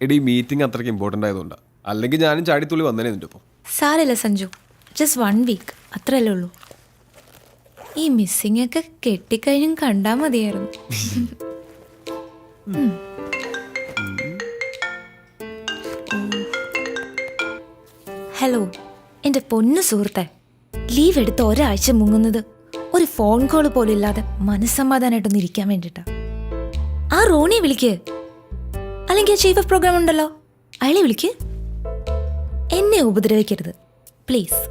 എടീ മീറ്റിംഗ് അത്രയ്ക്ക് ഇമ്പോർട്ടൻ്റ് ആയതുകൊണ്ടാണ്. അല്ലെങ്കിൽ ഞാനും ചാടിത്തുള്ളി വന്നേനെ നിൻ്റെ ഒപ്പം. സാരല്ല സഞ്ജു, ജസ്റ്റ് 1 വീക്ക് അത്രയല്ലേ ഉള്ളൂ. ഈ മിസ്സിംഗ് ഒക്കെ കെട്ടിക്കഴിഞ്ഞും കണ്ടാ മതിയായിരുന്നു. ഹലോ എൻ്റെ പൊന്നു സുഹൃത്തെ, ലീവ് എടുത്ത് ഒരാഴ്ച മുങ്ങുന്നത് ഒരു ഫോൺ കോൾ പോലും ഇല്ലാതെ മനസ്സമാധാനമായിട്ടൊന്ന് ഇരിക്കാൻ വേണ്ടിട്ടാ. ആ റോണിയെ വിളിക്ക്, അല്ലെങ്കിൽ ചീഫ് ഓഫ് പ്രോഗ്രാം ഉണ്ടല്ലോ അയാളെ വിളിക്ക്. എന്നെ ഉപദ്രവിക്കരുത് പ്ലീസ്.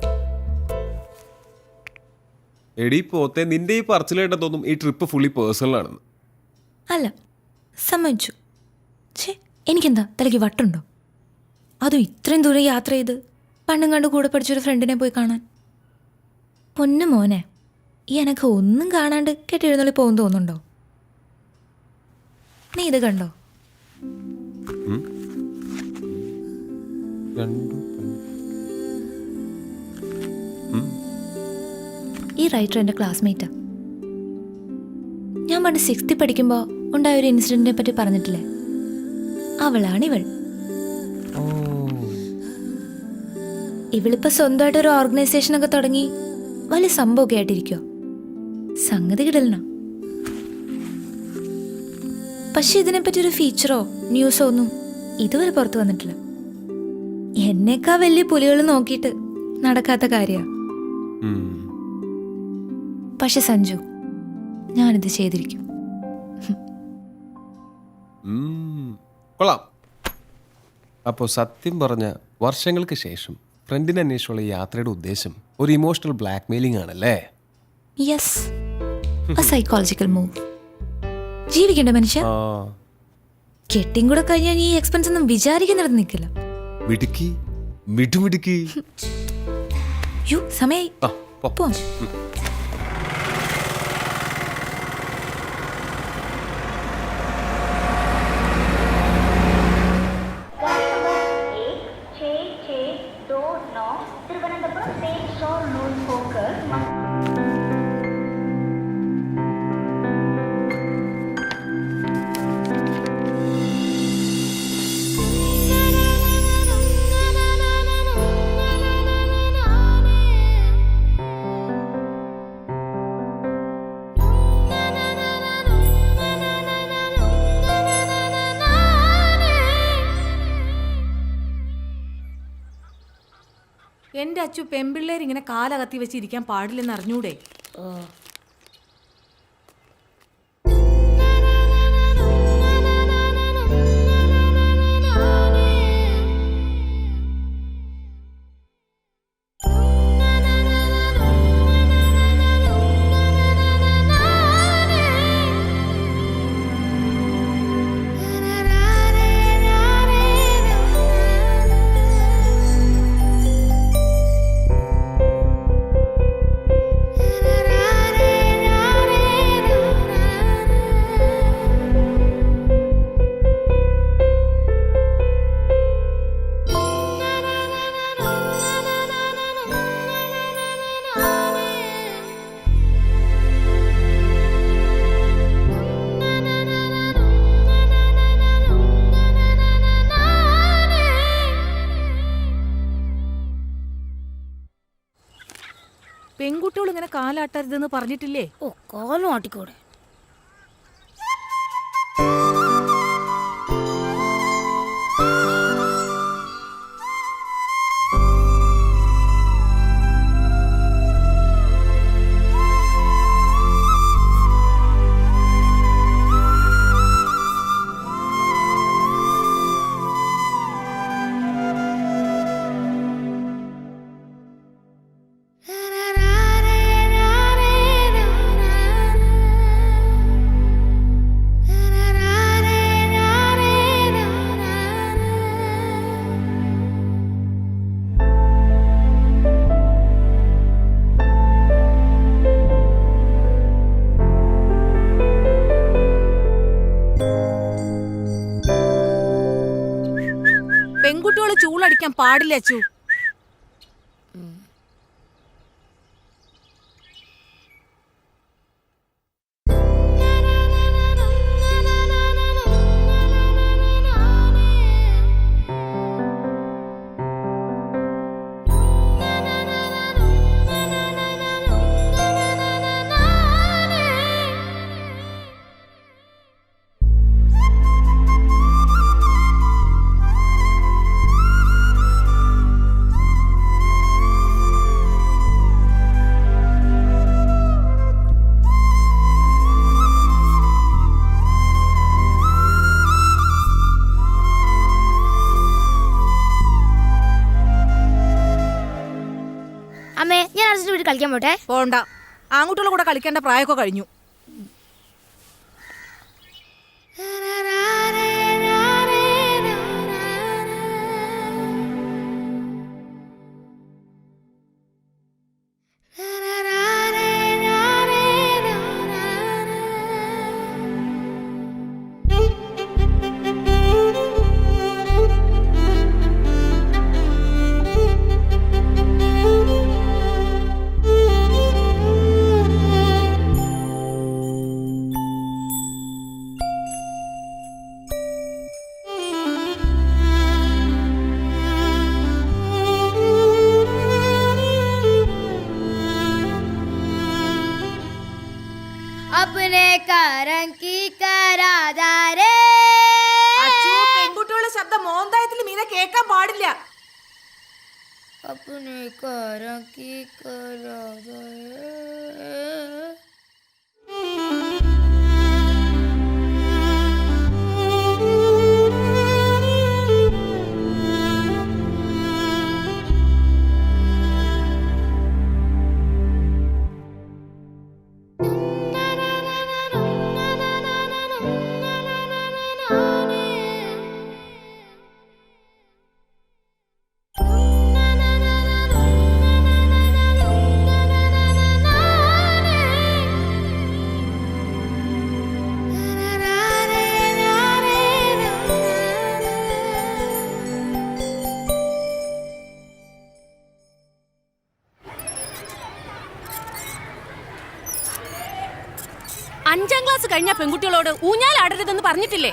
എടീ പോത്തെ, നിന്റെ ഈ പറച്ചിലായിട്ട് തോന്നും ഈ ട്രിപ്പ് ഫുള്ളി പേഴ്സണൽ ആണെന്ന്. അല്ല, സമ്മതിച്ചു. ഛേ, എനിക്കെന്താ തലയ്ക്ക് വട്ടുണ്ടോ? അതും ഇത്രയും ദൂരം യാത്ര ചെയ്ത് പണ്ടും കണ്ട് കൂടെ പഠിച്ചൊരു ഫ്രണ്ടിനെ പോയി കാണാൻ. പൊന്നു മോനെ, ഈ എനക്ക് ഒന്നും കാണാണ്ട് കെട്ടിയെഴുന്നള്ളി പോകുന്നു തോന്നുന്നുണ്ടോ? നീ ഇത് കണ്ടോ? ഈ റൈറ്റർ എൻ്റെ ക്ലാസ്മേറ്റാ. ഞാൻ പണ്ട് 6th പഠിക്കുമ്പോൾ ഉണ്ടായ ഒരു ഇൻസിഡന്റിനെ പറ്റി പറഞ്ഞിട്ടില്ലേ, അവളാണിവൾ. ഇവളിപ്പോ സ്വന്തമായിട്ടൊരു ഓർഗനൈസേഷനൊക്കെ തുടങ്ങി വലിയ സംഭവമൊക്കെ ആയിട്ടിരിക്കുക. സംഗതി കിടലന. പക്ഷെ ഇതിനെപ്പറ്റി ഒരു ഫീച്ചറോ ന്യൂസോ ഒന്നും ഇതുവരെ പുറത്തു വന്നിട്ടില്ല. എന്നേക്കാ വലിയ പുലികൾ നോക്കിയിട്ട് നടക്കാത്ത കാര്യമാണ്. പക്ഷെ സഞ്ജു, ഞാനിത് ചെയ്തിരിക്കും. കൊള്ളാം. അപ്പോൾ സത്യം പറഞ്ഞ വർഷങ്ങൾക്ക് ശേഷം ഫ്രണ്ടിനെ അന്വേഷിച്ചുള്ള യാത്രയുടെ ഉദ്ദേശം ഒരു ഇമോഷണൽ ബ്ലാക്ക് മെയിലിംഗ് ആണല്ലേ? Yes, psychological move. ജീവിക്കണ്ട മനുഷ്യ. കെട്ടിയും കൂടെ കഴിഞ്ഞാൽ ഈ എക്സ്പെൻസ് ഒന്നും വിചാരിക്കുന്നിടത്ത് നിൽക്കില്ല. മിടുക്കി, മിടുമിടുക്കി. യോ, സമയായി. പോ. എൻ്റെ അച്ചു, പെമ്പിള്ളേർ ഇങ്ങനെ കാലകത്തി വെച്ചിരിക്കാൻ പാടില്ലെന്ന് അറിഞ്ഞൂടെ? പെൺകുട്ടികൾ ഇങ്ങനെ കാലാട്ടരുതെന്ന് പറഞ്ഞിട്ടില്ലേ? ഓ, കാലും ആട്ടിക്കൂടെ. പെൺകുട്ടികള് ചൂളടിക്കാൻ പാടില്ല അച്ചു. ആർസിന്റെ വീട്ടിൽ കളിക്കാൻ പോട്ടെ? പോണ്ട, ആൺകുട്ടികളുടെ കൂടെ കളിക്കേണ്ട പ്രായമൊക്കെ കഴിഞ്ഞു. अपने कारण की करादारे. പെൺകുട്ടികളുടെ ശബ്ദം മോന്തായത്തിൽ മീനെ കേൾക്കാൻ പാടില്ല. अपने कारण की करादारे. അഞ്ചാം ക്ലാസ് കഴിഞ്ഞ പെൺകുട്ടികളോട് ഊഞ്ഞാലാടരുതെന്ന് പറഞ്ഞിട്ടില്ലേ?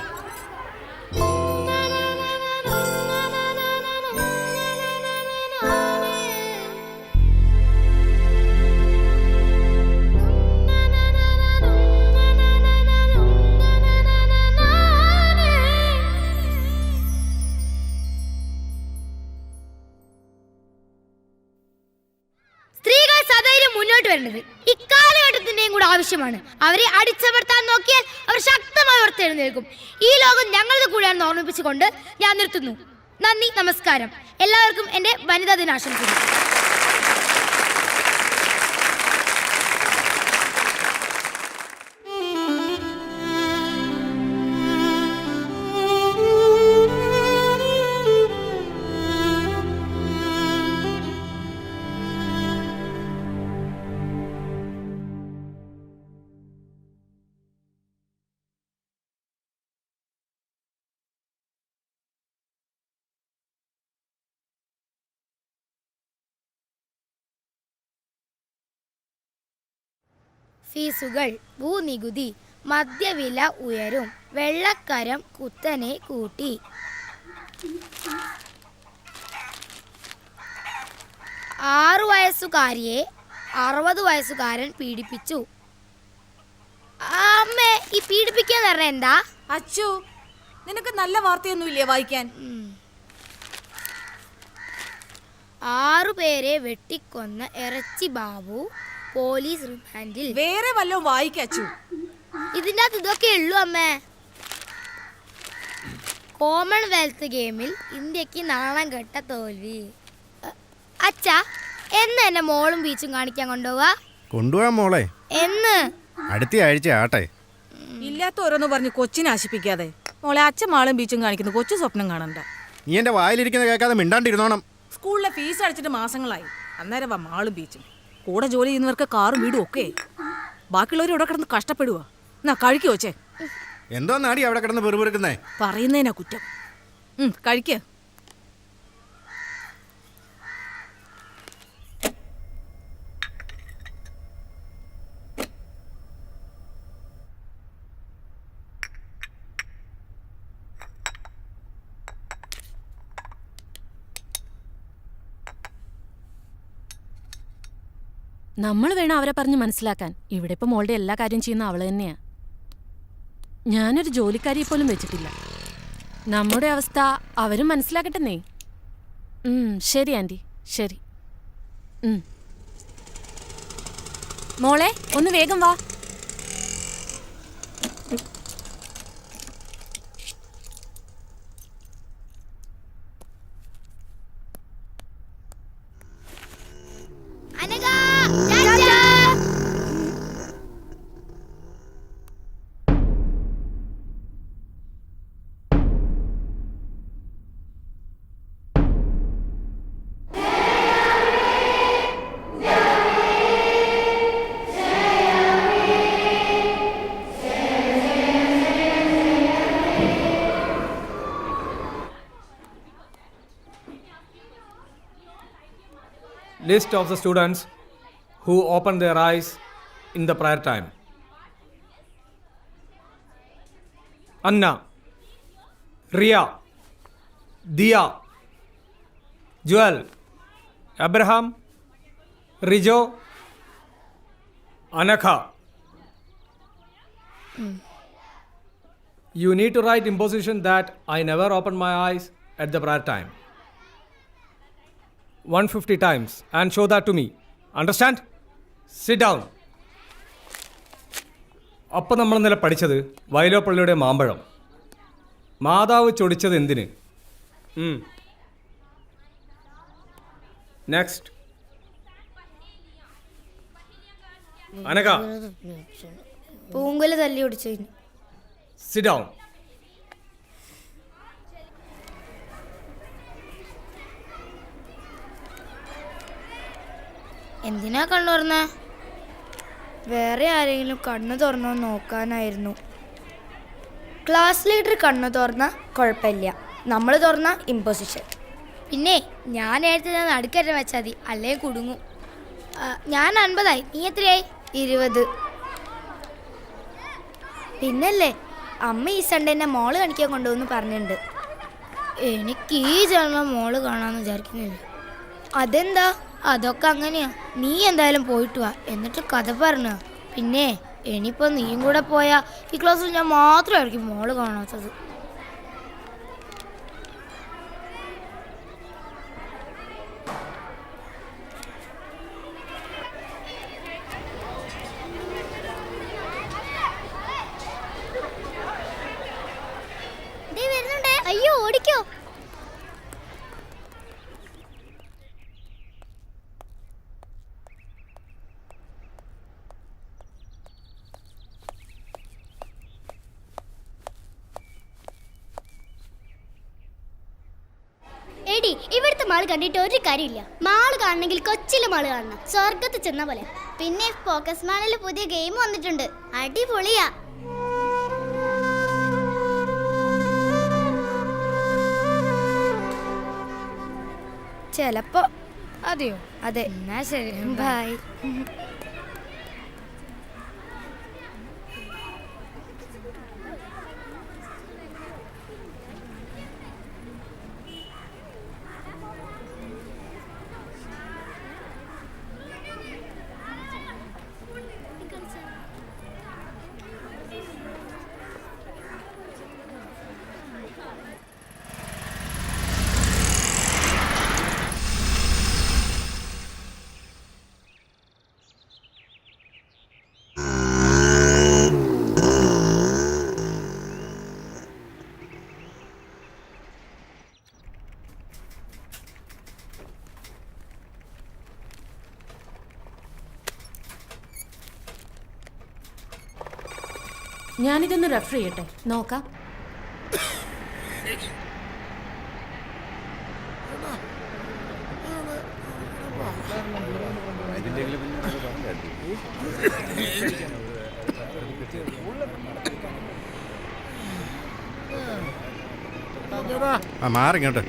സ്ത്രീകൾ സധൈര്യം മുന്നോട്ട് വരേണ്ടത് ഇക്കാലഘട്ടത്തിന്റെയും കൂടെ ആവശ്യമാണ്. അവരെ അടിച്ചമർത്താൻ നോക്കിയാൽ അവർ ശക്തമായി ഉയർത്തെഴുന്നേൽക്കും. ഈ ലോകം ഞങ്ങളുടെ കൂടെയാണെന്ന് ഓർമ്മിപ്പിച്ചുകൊണ്ട് ഞാൻ നിർത്തുന്നു. നന്ദി, നമസ്കാരം. എല്ലാവർക്കും എൻ്റെ വനിതാ ദിനാശംസകൾ. ഫീസുകൾ, ഭൂനികുതി, മദ്യവില ഉയരും, വെള്ളക്കരം കുത്തനെ കൂട്ടി. 6 വയസ്സുകാരിയെ 60 വയസ്സുകാരൻ പീഡിപ്പിച്ചു. അമ്മേ, ഈ പീഡിപ്പിക്കാന്ന് പറഞ്ഞ എന്താ? അച്ചു, നിനക്ക് നല്ല വാർത്തയൊന്നുമില്ലേ വായിക്കാൻ? 6 പേരെ വെട്ടിക്കൊന്ന ഇറച്ചി ബാബു പോലീസ് റിമാൻഡിൽ. വേറെ വല്ലതും വായിക്കച്ചു. ഇതിൻ്റെ അകത്ത് ഇതൊക്കെ ഉള്ളൂ അമ്മേ. കോമൺവെൽത്ത് ഗെയിമിൽ ഇന്ത്യക്ക് നാണം കെട്ട തോൽവി. അച്ഛാ, എന്ന് എന്നെ മോളും ബീച്ചും കാണിക്കാൻ കൊണ്ടുപോവാ? കൊണ്ടുപോവാൻ മോളെ. എന്ന്? അടുത്ത ആഴ്ച ആട്ടെ. ഇല്ലാത്ത ഓരോന്ന് പറഞ്ഞ് കൊച്ചിനെ ആശിപ്പിക്കാതെ. മോളെ, അച്ഛൻ മാളും ബീച്ചും കാണിക്കുന്നു, കൊച്ചു സ്വപ്നം കാണണ്ട. നീ എന്റെ വായിലിരിക്കുന്ന കേൾക്കാതെ മിണ്ടാണ്ടിരുന്നോണം. സ്കൂളിലെ ഫീസ് അടിച്ചിട്ട് മാസങ്ങളായി. അന്നേരം വാ മാളും ബീച്ചും. കൂടെ ജോലി ചെയ്യുന്നവർക്ക് കാറും വീടും ഒക്കെ. ബാക്കിയുള്ളവർ ഇവിടെ കിടന്ന് കഷ്ടപ്പെടുക. എന്നാ കഴിക്കോ ചേ? എന്തോ നാടി അവിടെ കിടന്ന് പെറുപെറുക്കുന്നേ? പറയുന്നതിനാ കുറ്റം. കഴിക്ക. നമ്മൾ വേണം അവരെ പറഞ്ഞ് മനസ്സിലാക്കാൻ. ഇവിടെ ഇപ്പം മോളുടെ എല്ലാ കാര്യം ചെയ്യുന്ന അവള് തന്നെയാ. ഞാനൊരു ജോലിക്കാരിയെ പോലും വെച്ചിട്ടില്ല. നമ്മുടെ അവസ്ഥ അവരും മനസ്സിലാക്കട്ടെന്നേ. ശരി ആൻറ്റി, ശരി. മോളെ, ഒന്ന് വേഗം വാ. Anagha List of the students who opened their eyes in the prayer time. Anna, Ria, Dia, Joel, Abraham, Rijo, Anakha. You need to write imposition that I never opened my eyes at the prayer time. 150 times and show that to me. Understand? Sit down. അപ്പം നമ്മൾ ഇന്നലെ പഠിച്ചത് വയലോപ്പള്ളിയുടെ മാമ്പഴം. മാതാവ് ചൊടിച്ചത് എന്തിന്? Next. അനക. പൂങ്കുല തല്ലി ഒടിച്ചതിന്. Sit down. എന്തിനാ കണ്ണു തുറന്ന? വേറെ ആരെങ്കിലും കണ്ണു തുറന്നോ നോക്കാനായിരുന്നു. ക്ലാസ് ലീഡർ കണ്ണു തുറന്ന കുഴപ്പമില്ല, നമ്മൾ തുറന്ന ഇമ്പോസിഷൻ. പിന്നെ ഞാൻ നേരത്തെ നടുക്കറ്റം വെച്ചാൽ മതി, അല്ലേ കുടുങ്ങും. ഞാൻ 50 നീ എത്രയായി? 20. പിന്നല്ലേ അമ്മ ഈ സൺഡേ എന്നെ മോള് കാണിക്കാൻ കൊണ്ടുപോകുന്നു പറഞ്ഞിട്ടുണ്ട്. എനിക്ക് ഈ ജന്മം മോള് കാണാമെന്ന് വിചാരിക്കുന്നില്ല. അതെന്താ? അതൊക്കെ അങ്ങനെയാ. നീ എന്തായാലും പോയിട്ട് വാ, എന്നിട്ട് കഥ പറഞ്ഞ. പിന്നെ ഇനിയിപ്പോൾ നീയും കൂടെ പോയാൽ ഈ ക്ലാസ്സിൽ ഞാൻ മാത്രമായിരിക്കും മോള് കാണാത്തത്. അയ്യോ ഓടിക്കോ. എടി, ഇവിടുത്തെ മാള് കണ്ടിട്ട് ഒരു കാര്യമില്ല. മാള് കാണണമെങ്കിൽ കൊച്ചിയിലെ മാള് കാണണം, സ്വർഗത്ത് ചെന്ന പോലെ. പിന്നെ ഫോക്കസ് മാളിൽ പുതിയ ഗെയിം വന്നിട്ടുണ്ട്, അടിപൊളിയാ. ചിലപ്പോ. അതെയോ? അതെ. എന്നാ ശരി, ബൈ. ഞാനിതൊന്ന് റെഫർ ചെയ്യട്ടെ, നോക്കാം. മാറിങ്ങോട്ട്.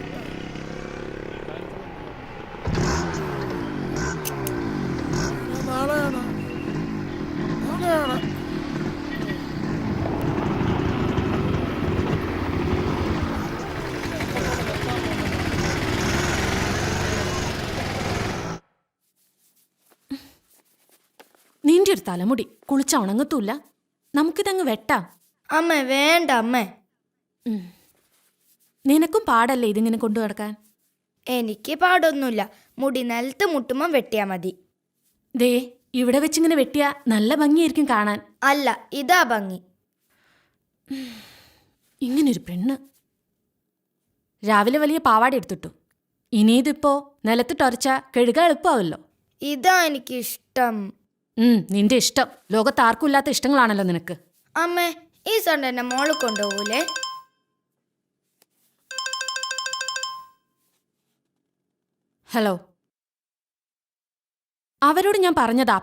നിന്റെ ഒരു തലമുടി കുളിച്ച ഉണങ്ങത്തൂല്ല, നമുക്കിതങ്ങ് വെട്ടാം. അമ്മ വേണ്ട അമ്മേ. നിനക്കും പാടല്ലേ ഇതിങ്ങനെ കൊണ്ടു നടക്കാൻ? എനിക്ക് പാടൊന്നുമില്ല, മുടി നിലത്ത് മുട്ടുമ്പം വെട്ടിയാ മതി. ദേ, ഇവിടെ വെച്ചിങ്ങനെ വെട്ടിയാ നല്ല ഭംഗിയായിരിക്കും കാണാൻ. അല്ല, ഇതാ ഭംഗി. ഇങ്ങനൊരു പെണ്ണ്. രാവിലെ വലിയ പാവാട എടുത്തിട്ടു, ഇനിയിതിപ്പോ നിലത്തിട്ടൊരച്ച കഴുക എളുപ്പമാവല്ലോ. ഇതാ എനിക്കിഷ്ടം. നിന്റെ ഇഷ്ടം. ലോകത്ത് ആർക്കും ഇല്ലാത്ത ഇഷ്ടങ്ങളാണല്ലോ നിനക്ക്. അമ്മേ, ഈ സൺഡേ എന്നെ മോള് കൊണ്ടുപോകൂലേ? ഹലോ, അവരോട് ഞാൻ പറഞ്ഞതാ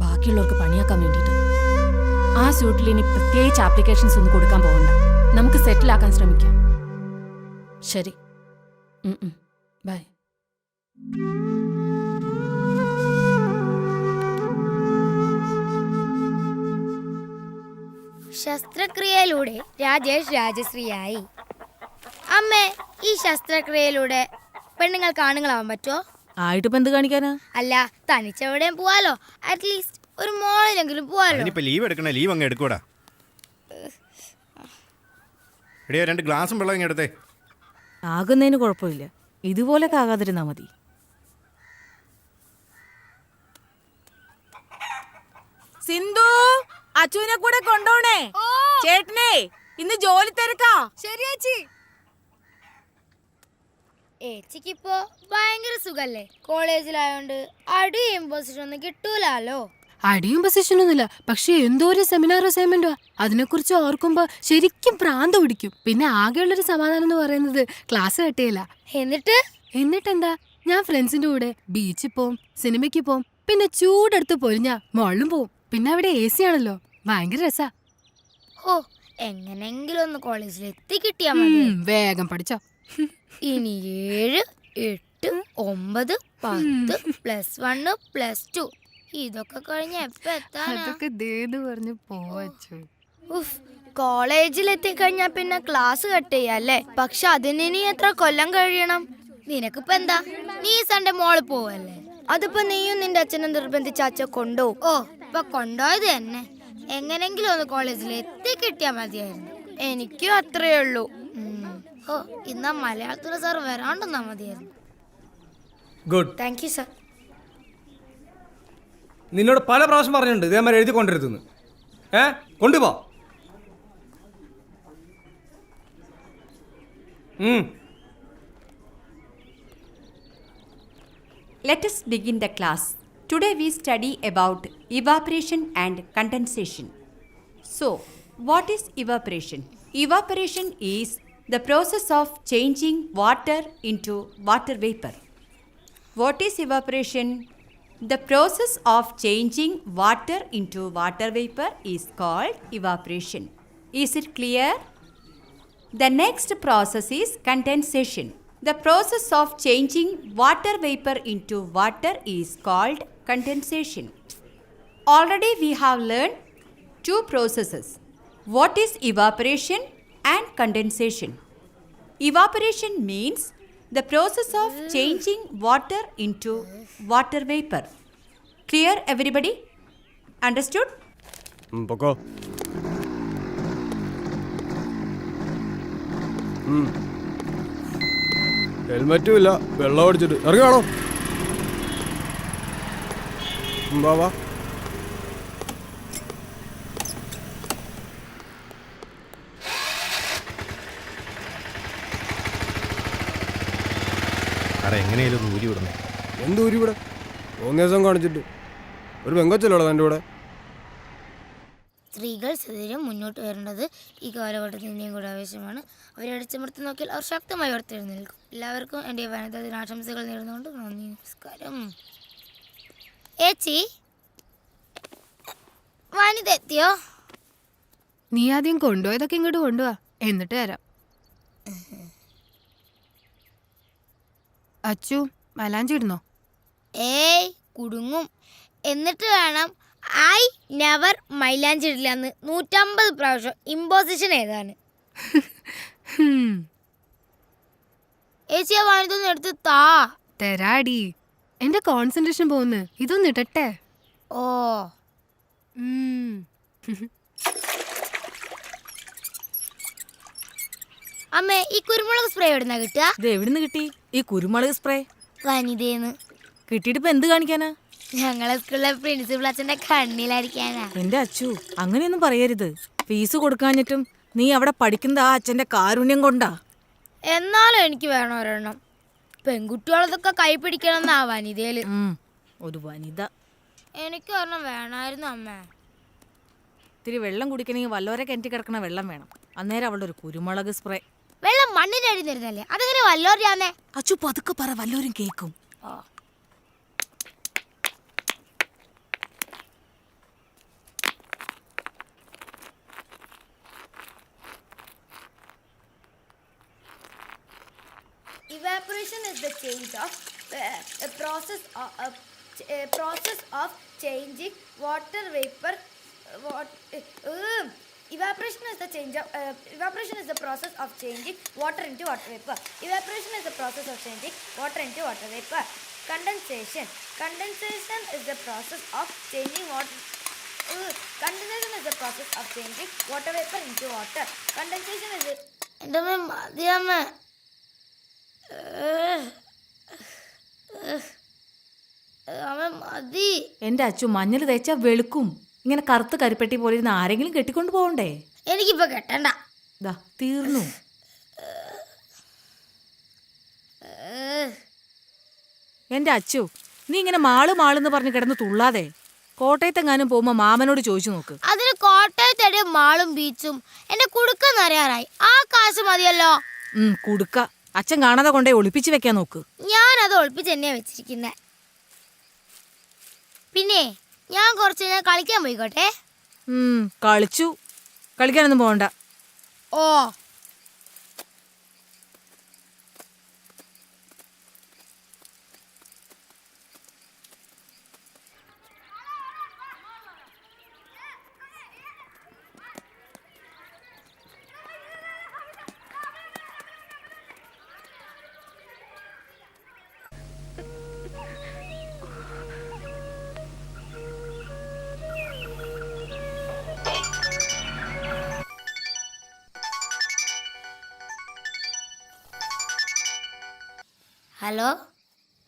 ബാക്കിയുള്ളവർക്ക് പണിയാക്കാൻ വേണ്ടിയിട്ട്. ആ സ്യൂട്ടിൽ ഇനി പ്രത്യേകിച്ച് ആപ്ലിക്കേഷൻസ് ഒന്നും കൊടുക്കാൻ പോകണ്ട, നമുക്ക് സെറ്റിലാക്കാൻ ശ്രമിക്കാം. ശരി, ബൈ. ശസ്ത്രക്രിയയിലൂടെ രാജേഷ് രാജശ്രീയായി. അമ്മേ, ഈ ശസ്ത്രക്രിയയിലൂടെ പെണ്ണുങ്ങൾക്ക് ആണുങ്ങളാവാൻ പറ്റുമോ? ആയിട്ടിപ്പോ എന്ത് കാണിക്കാനാ? അല്ല, തനിച്ചെവിടെയും പോവാലോ, അറ്റ്ലീസ്റ്റ് ഒരു മോളിലെങ്കിലും പോവാലോ. അതിനിപ്പോ ലീവ് എടുക്കണേ, ലീവ് അങ്ങ് എടുക്കൂടാ. എടിയോ 2 ഗ്ലാസും വെള്ളം ഇങ്ങ് എടുത്തേ. ആകുന്നതിന് കുഴപ്പമില്ല, ഇതുപോലൊക്കെ ആകാതിരുന്നാ മതി. സിന്ധു, അച്ചുവിനെ കൂടെ കൊണ്ടോണേ. ചേട്ടനെ ഇന്ന് ജോലി തിരക്കാ. ശരിയാച്ചി. ഏച്ചിക്കിപ്പോ ഭയങ്കര സുഖല്ലേ, കോളേജിലായോണ്ട് അടിയും പൊസിഷൻ ഒന്നും കിട്ടൂലോ. അടിയും പൊസിഷനൊന്നുമില്ല, പക്ഷെ എന്തോ ഒരു സെമിനാർ അസൈൻമെന്റോ, അതിനെക്കുറിച്ച് ഓർക്കുമ്പോ ശരിക്കും പ്രാന്ത് പിടിക്കും. പിന്നെ ആകെയുള്ളൊരു സമാധാനം എന്ന് പറയുന്നത് ക്ലാസ് കട്ടിയില്ല. എന്നിട്ടെന്താ, ഞാൻ ഫ്രണ്ട്സിന്റെ കൂടെ ബീച്ചിൽ പോവും, സിനിമയ്ക്ക് പോവും, പിന്നെ ചൂടെടുത്ത് പൊരിഞ്ഞാ മോളിലും പോവും. പിന്നെ അവിടെ AC ആണല്ലോ, ഭയങ്കര രസാ. ഓ, എങ്ങനെങ്കിലും ഒന്ന് കോളേജിൽ എത്തി കിട്ടിയാ മതി. വേഗം പഠിച്ചോ. ഇനി 7, 8, 9, 10 +1 +2 ഇതൊക്കെ കഴിഞ്ഞ എപ്പ എത്താനാ? അതൊക്കെ ദേത് പറഞ്ഞു പോവച്ചു. ഉഫ്, കോളേജിൽ എത്തിക്കഴിഞ്ഞാ പിന്നെ ക്ലാസ് കട്ട് ചെയ്യാല്ലേ. പക്ഷെ അതിന് ഇനി എത്ര കൊല്ലം കഴിയണം? നിനക്കിപ്പോ എന്താ, നീ സൺഡേ മോള് പോവല്ലേ? അതിപ്പോ നീയും നിന്റെ അച്ഛനും നിർബന്ധിച്ച അച്ഛൻ കൊണ്ടുപോകും. ഓ, ഇപ്പൊ കൊണ്ടുപോയത് തന്നെ. എങ്ങനെങ്കിലും ഒന്ന് കോളേജിൽ എത്തി കിട്ടിയാ മതിയായിരുന്നു. എനിക്കും അത്രേ ഉള്ളൂ. ഓ, ഇന്നാ മലയാളത്തിന് സാർ വരാണ്ടെന്നാ മതിയായിരുന്നു. ഗുഡ്. Thank you sir. നിന്നോട് പല പ്രാവശ്യം പറഞ്ഞിട്ടുണ്ട് ഇതേമാതിരി എഴുതി കൊണ്ടിരുത്തുന്നു. കൊണ്ടുപോ. Let us begin the class. Today we study about evaporation and condensation. So, what is evaporation? Evaporation is the process of changing water into water vapor. What is evaporation? The process of changing water into water vapor is called evaporation. Is it clear? The next process is condensation. The process of changing water vapor into water is called condensation. Already we have learned 2 processes. What is evaporation and condensation? Evaporation means the process of changing water into water vapor. Clear, everybody? Understood? പൊക്കോ. ഹെൽമറ്റും ഇല്ല, വെള്ളം അടിച്ചിട്ട് ഇറങ്ങാണോ? വാ. എങ്ങനെയാലും ഊരി വിടണേ. എന്ത് ഊരി ഇവിടെ? 3 ദിവസം കാണിച്ചിട്ട് ഒരു പെങ്കൊച്ചല്ലോ എൻ്റെ കൂടെ. സ്ത്രീകൾ സദൈര്യം മുന്നോട്ട് വരേണ്ടത് ഈ കാലഘട്ടത്തിൻ്റെയും കൂടെ ആവശ്യമാണ്. അവരെ അടിച്ചമർത്തി നോക്കിയാൽ അവർ ശക്തമായി ഉയർത്തെഴുന്നേൽക്കും. എല്ലാവർക്കും എൻ്റെ വനിതാ ദിനാശംസകൾ നേർന്നുകൊണ്ട് നന്ദി, നമസ്കാരം. ഏച്ചി, വനിത എത്തിയോ? നീ ആദ്യം കൊണ്ടുപോയതൊക്കെ ഇങ്ങോട്ട് കൊണ്ടുപോവാ, എന്നിട്ട് തരാം. അച്ചു, മലാഞ്ചി ഇടുന്നോ? ഏയ്, കുടുങ്ങും. എന്നിട്ട് വേണം ഐ നെവർ മൈലാഞ്ചി ഇടില്ല എന്ന് 150 പ്രാവശ്യം ഇമ്പോസിഷൻ ഏതാണ്? ഏച്ചിയെ വനിതൊന്ന് എടുത്ത് താ. തരാടി, എന്റെ കോൺസെൻട്രേഷൻ പോകുന്നു. ഇതൊന്ന് ഇടട്ടെ. ഓ, അമ്മേ, ഈ കുരുമുളക് സ്പ്രേ എവിടുന്നാ കിട്ടുക? ഇത് എവിടുന്ന് കിട്ടി ഈ കുരുമുളക് സ്പ്രേ? വനിതേന്ന്. കിട്ടിയിട്ട് ഇപ്പൊ എന്ത് കാണിക്കാനാ? ഞങ്ങളെ സ്കൂളിലെ പ്രിൻസിപ്പൾ അച്ഛന്റെ കണ്ണിലടിക്കാനാ. എന്റെ അച്ചു, അങ്ങനെയൊന്നും പറയരുത്. ഫീസ് കൊടുക്കാഞ്ഞിട്ടും നീ അവിടെ പഠിക്കുന്ന ആ അച്ഛന്റെ കാരുണ്യം കൊണ്ടാ. എന്നാലും എനിക്ക് വേണം ഒരെണ്ണം. പെൺകുട്ടികളതൊക്കെ കൈ പിടിക്കണം ആ വനിതയില്. ഒരു വനിത. എനിക്ക് ഒരെണ്ണം വേണമായിരുന്നു അമ്മ. ഇത്തിരി വെള്ളം കുടിക്കണമെങ്കിൽ വല്ലോരെ കിണറ്റി കിടക്കണ വെള്ളം വേണം. അന്നേരം അവളുടെ ഒരു കുരുമുളക് സ്പ്രേ. വെള്ളം മണ്ണിന് എഴുന്നേരുന്നല്ലേ, അതെങ്ങനെ വല്ലോറിയാന്നേ? അച്ചു പതുക്കെ പറ, വല്ലോരും കേക്കും. Evaporation is the change of process of changing water vapor Evaporation is the process of changing water into water vapor. Evaporation is the process of changing water into water vapor. Condensation is the process of changing water. Condensation is the process of changing water vapor into water. Condensation is the. എൻ്റെ മതിയമ്മ. അവൻ മതി. എന്റെ അച്ചു മഞ്ഞൾ തേച്ചാ വെളുക്കും. ഇങ്ങനെ കറുത്ത് കരിപ്പെട്ടി പോലെ ഇരുന്ന് ആരെങ്കിലും കെട്ടിക്കൊണ്ട് പോകണ്ടേ? എനിക്കിപ്പോ കെട്ടണ്ട. ദാ തീർന്നു. എന്റെ അച്ചു, നീ ഇങ്ങനെ മാളെന്ന് പറഞ്ഞ് കിടന്ന് തുള്ളാതെ കോട്ടയത്തെങ്ങാനും പോകുമ്പോ മാമനോട് ചോദിച്ചു നോക്ക്. അതിന് കോട്ടയത്തെ മാളും ബീച്ചും എന്നെ കുടുക്കെന്നറിയാറായി. ആ കാശ് മതിയല്ലോ. കുടുക്ക അച്ഛൻ കാണാതെ കൊണ്ടേ ഒളിപ്പിച്ച് വെക്കാൻ നോക്ക്. ഞാനത് ഒളിപ്പിച്ച് തന്നെയാ വെച്ചിരിക്കുന്നെ. പിന്നെ ഞാൻ കുറച്ച് നേരം കളിക്കാൻ പോയിക്കോട്ടെ. കളിച്ചു. കളിക്കാനൊന്നും പോകണ്ട. ഓ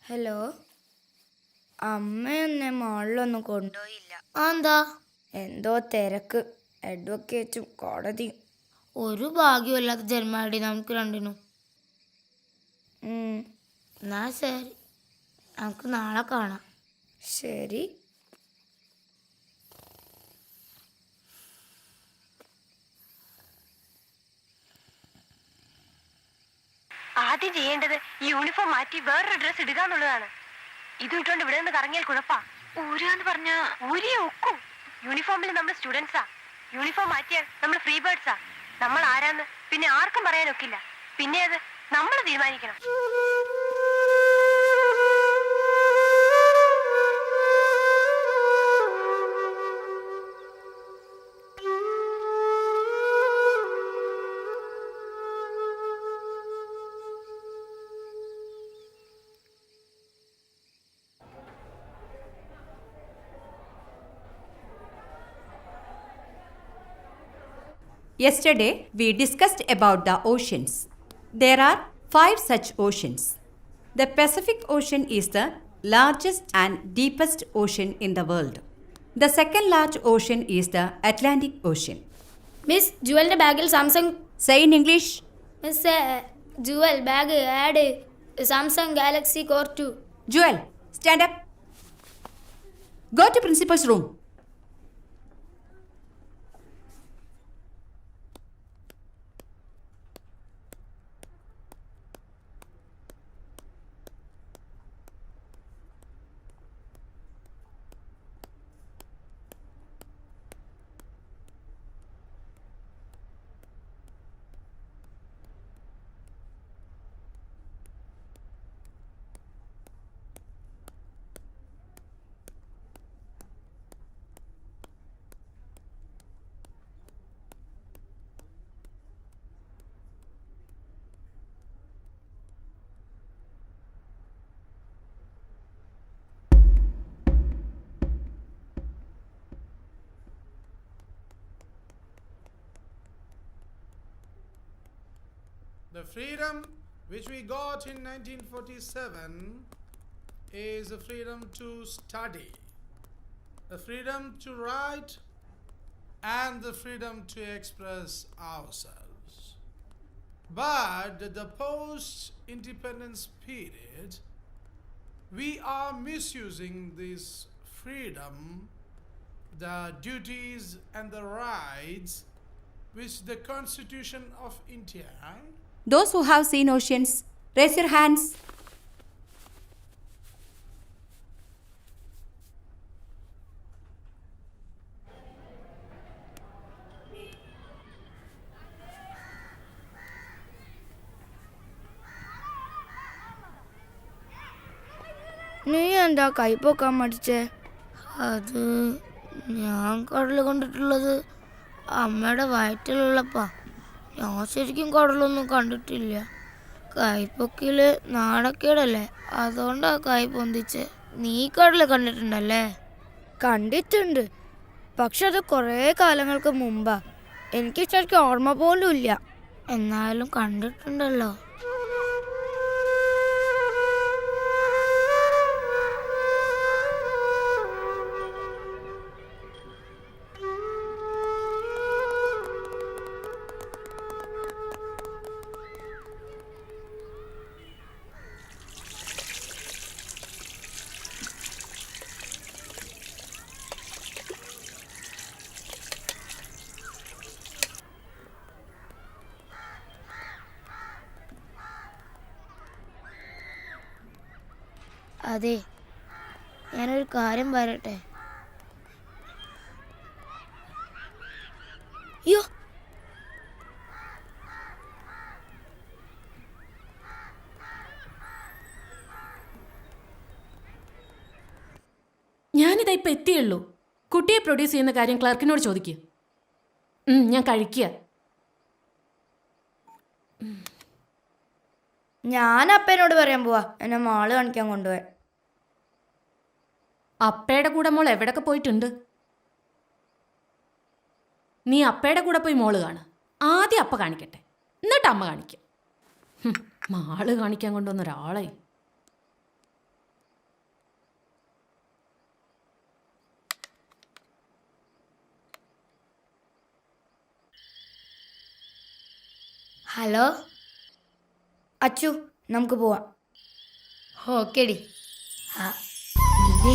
ഹലോ അമ്മയൊന്നെ മാളിലൊന്നും കൊണ്ടുപോയില്ല. എന്താ? എന്തോ തിരക്ക്, അഡ്വക്കേറ്റും കോടതിയും. ഒരു ഭാഗ്യമില്ലാത്ത ജന്മാടി നമുക്ക് രണ്ടിനും. എന്നാ ശരി, നമുക്ക് നാളെ കാണാം. ശരി. ആദ്യം ചെയ്യേണ്ടത് ഈ യൂണിഫോം മാറ്റി വേറൊരു ഡ്രസ് ഇടുക എന്നുള്ളതാണ്. ഇത് ഇട്ടുകൊണ്ട് ഇവിടെ നിന്ന് കറങ്ങിയാൽ കുഴപ്പാ. ഊരാന്ന് പറഞ്ഞാ ഊരിയെ ഒക്കും. യൂണിഫോമിൽ നമ്മൾ സ്റ്റുഡൻസാ. യൂണിഫോം മാറ്റിയാൽ നമ്മൾ ഫ്രീ ബേർഡ്സാ. നമ്മൾ ആരാന്ന് പിന്നെ ആർക്കും പറയാനൊക്കില്ല. പിന്നെ അത് നമ്മൾ തീരുമാനിക്കണം. Yesterday, we discussed about the oceans. There are 5 such oceans. The Pacific Ocean is the largest and deepest ocean in the world. The second large ocean is the Atlantic Ocean. Miss ജുവലിന്റെ ബാഗിൽ Samsung. Say in English. Miss Jewel bag had Samsung Galaxy Core 2. Joel, stand up. Go to principal's room. The freedom which we got in 1947 is the freedom to study, the freedom to write, and the freedom to express ourselves. But the post-independence period, we are misusing this freedom, the duties and the rights which the Constitution of India. Those who have seen oceans, raise your hands. നീ എന്താ കൈപ്പൊക്കാൻ മടിച്ചേ? അത് ഞാൻ കടൽ കണ്ടിട്ടുള്ളത് അമ്മയുടെ വയറ്റിലുള്ളപ്പാ. ഞാൻ ശരിക്കും കടലൊന്നും കണ്ടിട്ടില്ല. കൈപ്പൊക്കില് നാണക്കേടല്ലേ, അതുകൊണ്ടാ കൈ പൊന്തിച്ച്. നീ കടല് കണ്ടിട്ടുണ്ടല്ലേ? കണ്ടിട്ടുണ്ട്, പക്ഷെ അത് കുറേ കാലങ്ങൾക്ക് മുമ്പാ. എനിക്ക് ശരിക്കും ഓർമ്മ പോലും ഇല്ല. എന്നാലും കണ്ടിട്ടുണ്ടല്ലോ. അതെ, ഞാനൊരു കാര്യം പറയട്ടെ. അയ്യോ, ഞാനിതാ ഇപ്പം എത്തിയുള്ളൂ. കുട്ടിയെ പ്രൊഡ്യൂസ് ചെയ്യുന്ന കാര്യം ക്ലർക്കിനോട് ചോദിക്കുക. ഞാൻ കഴിക്കുക. ഞാൻ അപ്പനോട് പറയാൻ പോവാ എന്നെ മാള് കാണിക്കാൻ കൊണ്ടുപോയി. അപ്പയുടെ കൂടെ മോൾ എവിടൊക്കെ പോയിട്ടുണ്ട്? നീ അപ്പയുടെ കൂടെ പോയി മോള് കാണുക. ആദ്യം അപ്പ കാണിക്കട്ടെ, എന്നിട്ട് അമ്മ കാണിക്കാം. മാള് കാണിക്കാൻ കൊണ്ടുവന്ന ഒരാളെ. ഹലോ അച്ചു, നമുക്ക് പോവാം. ഓക്കേടി. ഇതേ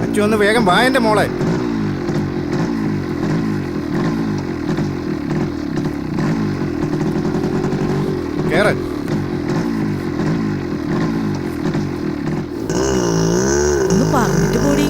അച്ചു ഒന്ന് വേഗം വാ എൻ്റെ മോളെ. കേറ്. ഒന്ന് പറഞ്ഞിട്ട് കൂടി.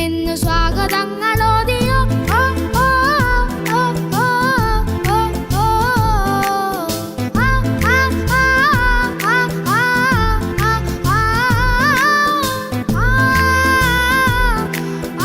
എന്ന് സ്വാഗതങ്ങളോദിയോ ഓ ഓ ഓ ഓ ഓ ഓ ആ ആ ആ ആ ആ ആ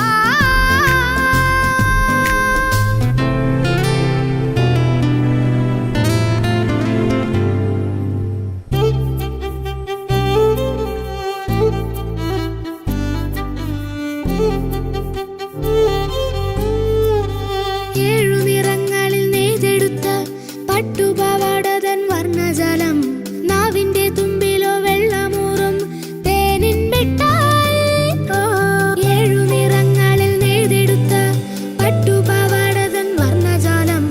ഏഴു നിറങ്ങളിൽ നെയ്തെടുത്ത പട്ടുപാവാടതൻ വർണ്ണജലം നാവിന്റെ തുമ്പിലോ വെള്ളമൂറും തേനിൻ മിഠായി ഓ ഏഴു നിറങ്ങളിൽ നെയ്തെടുത്ത പട്ടുപാവാടതൻ വർണ്ണജാലം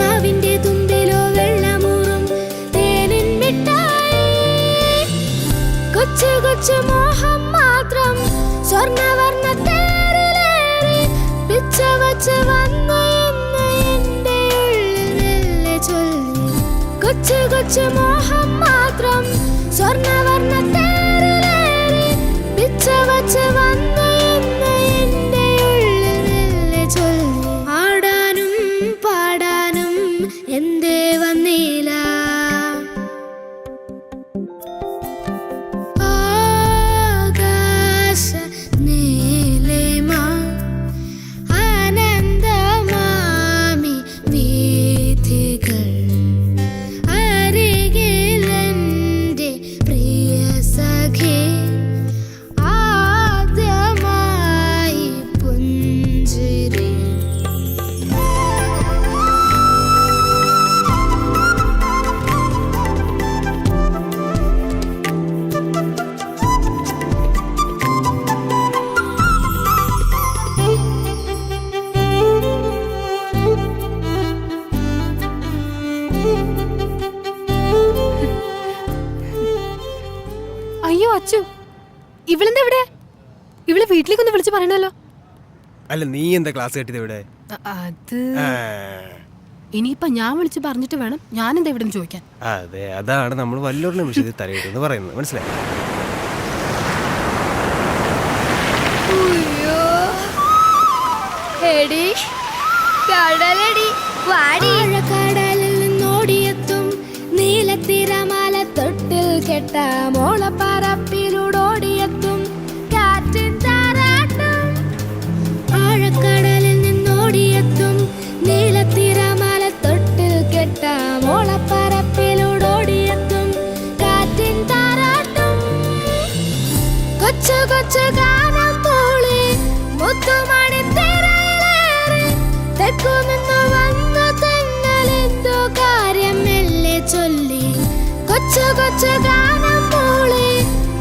നാവിന്റെ തുമ്പിലോ വെള്ളമൂറും തേനിൻ മിഠായി കൊച്ചു കൊച്ചു മോഹം മാത്രം സ്വർണ്ണവർണ്ണ തേരിലേറി പിച്ച വച്ച് വന്നു എന്ന് എന്റെ ഉള്ളിൽ മെല്ലെ ചൊല്ലി കൊച്ചു കൊച്ചു മോഹം മാത്രം സ്വർണ്ണവർണ്ണ തേരിലേറി പിച്ച വച്ച് വന്നു എന്ന് എന്റെ ഉള്ളിൽ മെല്ലെ ചൊല്ലി ആടാനും പാടാനും എന്തേ വന്നില്ല ആകാശ നീലിമ ആനന്ദമാമി വീഥികൾ അരികിലെന്റെ പ്രിയ സഖി ആദ്യമായി പുഞ്ചിരി അയ്യോ അച്ചു, ഇവളെന്താ ഇവിടെ? ഇവള് വീട്ടിലേക്കൊന്ന് വിളിച്ചു പറയണല്ലോ. അല്ല, നീ എന്താ ക്ലാസ് കേട്ടത് ഇവിടെ? അത് ഇനിയിപ്പൊ ഞാൻ വിളിച്ചു പറഞ്ഞിട്ട് വേണം ഞാനെന്താ ഇവിടെ ചോദിക്കാൻ. അതെ, അതാണ് നമ്മൾ വല്ലൊരു നിമിഷത്തിൽ തലയിട്ടെന്ന് പറയുന്നത്, മനസ്സിലായി? എടി കടലടി വാടിക്കടലിൽ നിന്നോടിയെത്തും നീലത്തിരമാല തൊട്ടിൽ കെട്ട മോളപ്പറപ്പിലൂടോടിയെത്തും കാറ്റിൻ താരാട്ടും ആഴക്കടലിൽ നിന്നോടിയെത്തും നീലത്തിരമാല തൊട്ടിൽ കെട്ട മോളപ്പറപ്പിലൂടോടിയെത്തും കാറ്റിൻ താരാട്ടും കൊച്ചു കൊച്ചു ഗാനം മൂളി മുത്തുമണി തിരയിലേറി തെക്കു നിന്ന് വന്ന തെന്നലെന്തോ കാര്യം മെല്ലെ ചൊല്ലി കൊച്ചു കൊച്ചു ഗാനം മൂളി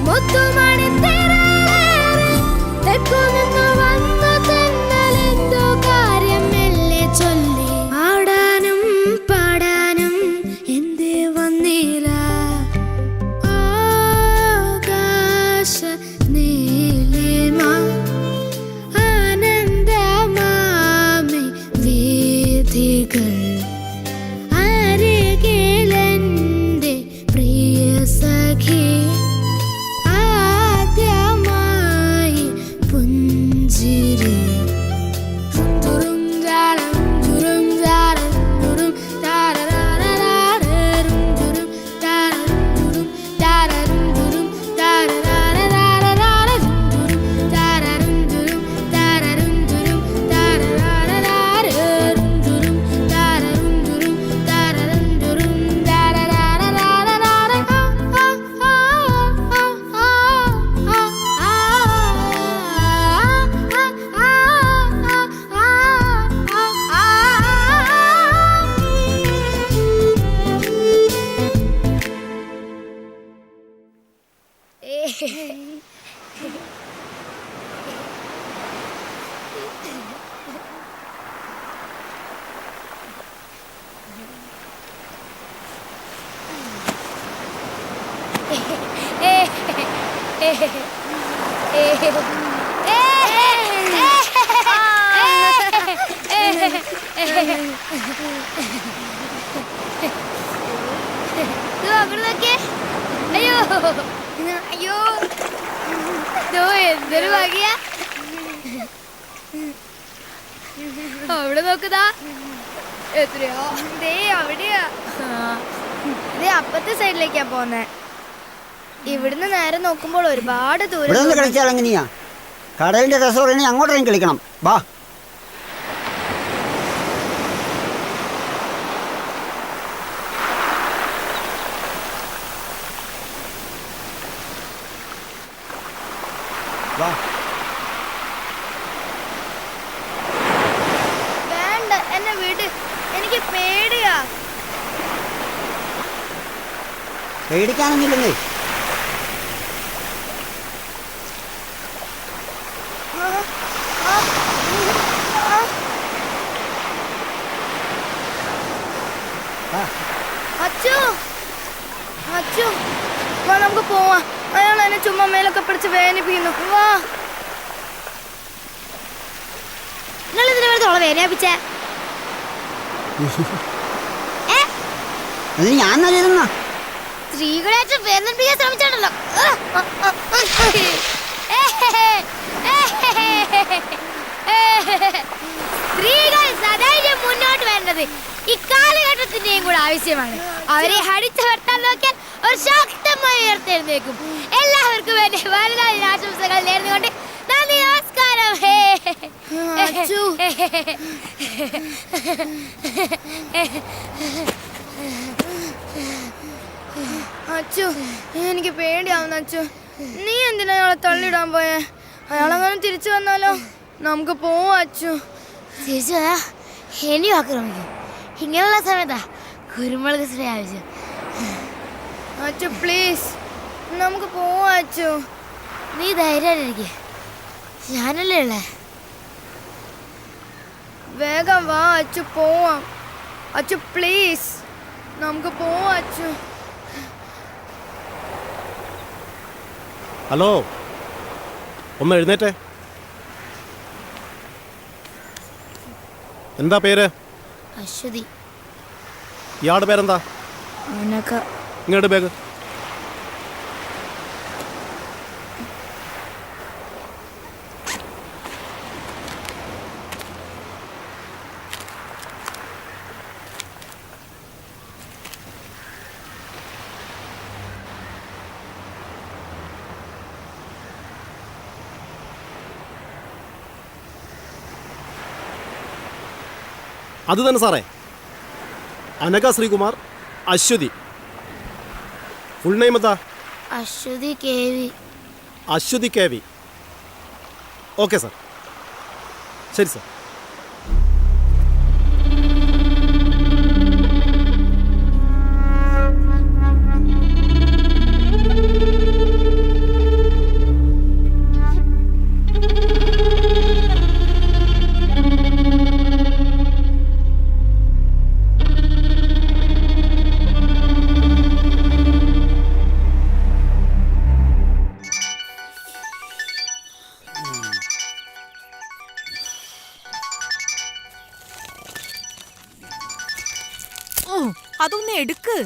മുത്തുമണി തിരയിലേറി തെക്കു നിന്ന് വന്ന തെന്നലെന്തോ കാര്യം മെല്ലെ ചൊല്ലി ആടാനും പാടാനും എന്തേ വന്നില്ല ആകാശ നീലിമ ആനന്ദമാമി വീഥികൾ അരികിലെന്റെ പ്രിയ സഖി ആദ്യമായി പുഞ്ചിരി തുറും ജാലം തുറും ജാലം തുറും താരരാരരാരരും തുറും താരരും തുറും താരരും തുറും താരരാരരാരരും തുറും താരരും തുറും താരരും തുറും താരരാരരാരരും തുറും താരരും തുറും താരരും തുറും താരരാരരാരരാരം അയ്യോ അയ്യോ എന്തൊരു ഭാഗ്യ അവിടെ നോക്കുതാ എത്രയോ ദേ അവിടെയാ ദേ അപ്പത്തെ സൈഡിലേക്കാ പോന്നെ. ഇവിടുന്ന് നേരെ നോക്കുമ്പോൾ ഒരുപാട് ദൂരം. കളിച്ചാൽ എങ്ങനെയാ? കടലിന്റെ രസം അങ്ങോട്ടേക്കും കളിക്കണം. വാ. വേണ്ട, എന്നെ വിട്, എനിക്ക് പേടിയാ. പേടിക്കാനൊന്നുമില്ലെന്നേ. അച്ചു അച്ചു വാ, നമുക്ക് പോവാ. അയാൾ എന്നെ ചുമ്മാ മേലൊക്കെ പിടിച്ച് വേദനിപ്പിക്കുന്നു. വാ. നിങ്ങൾ ഇതിനെ വെറുതെ വേദനിപ്പിച്ചേ? ഞാൻ നല്ലതെന്നാ സ്ത്രീകളായിട്ട് വേദനിപ്പിക്കാൻ ശ്രമിച്ചാണല്ലോ. സ്ത്രീകൾ സദൈര്യം മുന്നോട്ട് വരേണ്ടത് ഇക്കാലഘട്ടത്തിന്റെയും കൂടെ ആവശ്യമാണ്. അവരെ അടിച്ചമർത്താൻ നോക്കിയാൽ ഒരു ശക്തമായി ഉയർത്തെഴുന്നേക്കും. എല്ലാവർക്കും വേണ്ടി വനിതാ ദിനാശംസകൾ നേർന്നുകൊണ്ട് നന്ദി, നമസ്കാരം. അച്ചു, എനിക്ക് പേടിയാവുന്നു. അച്ചു, നീ എന്തിനാ അയാളെ തള്ളിയിടാൻ പോയേ? അയാളങ്ങനെ തിരിച്ചു വന്നാലോ? നമുക്ക് പോവാ അച്ചു. തിരിച്ചു വരാ ഇനിയും ആക്രമിക്കും. ഇങ്ങനെയുള്ള സമയത്താ കുരുമുളക് സ്പ്രേ ആവശ്യം. അച്ചു പ്ലീസ്, നമുക്ക് പോവാ അച്ചു. നീ ധൈര്യമായിട്ടിരിക്കെ, ഞാനല്ലേ ഉള്ളേ. വേഗം വാ അച്ചു, പോവാം. അച്ചു പ്ലീസ്, നമുക്ക് പോവാ അച്ചു. ഹലോ, ഒന്ന് എഴുന്നേറ്റേ. എന്താ പേര്? അശ്വതി. ഇയാളുടെ പേരെന്താ? ഇങ്ങോട്ട് ബാഗ്. അത് തന്നെ സാറേ, അനഘ ശ്രീകുമാർ, അശ്വതി. ഫുൾ നെയിം എന്താ? Aswathy K V. Aswathy K V. Okay sir, ശരി സാർ. അതൊന്ന് എടുക്ക്.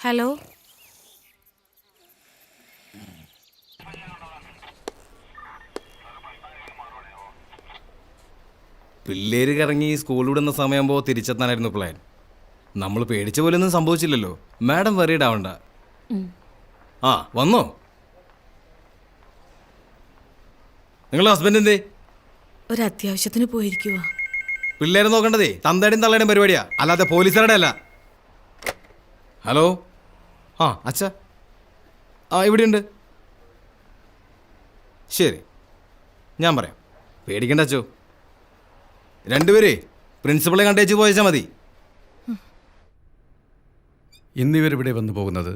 ഹലോ, പിള്ളേര് കറങ്ങി സ്കൂൾ വിടുന്ന സമയമാകുമ്പോൾ തിരിച്ചെത്താനായിരുന്നു പ്ലാൻ. നമ്മൾ പേടിച്ച പോലൊന്നും സംഭവിച്ചില്ലല്ലോ. മാഡം വറീഡ് ആവണ്ട. ആ വന്നോ? നിങ്ങളുടെ ഹസ്ബൻഡ് എന്തേ? ഒരു അത്യാവശ്യത്തിന് പോയിരിക്കുവാ. പിള്ളേരെ നോക്കേണ്ടതേ തന്തയുടെയും തള്ളയുടെയും പരിപാടിയാ, അല്ലാതെ പോലീസുകാരുടെ അല്ല. ഹലോ, ആ അച്ഛ, ആ ഇവിടെയുണ്ട്. ശരി, ഞാൻ പറയാം. പേടിക്കണ്ട അച്ചോ. രണ്ടുപേരേ പ്രിൻസിപ്പളെ കണ്ടേച്ച് പോയച്ചാൽ മതി. ഇന്നിവരിവിടെ വന്നു പോകുന്നത്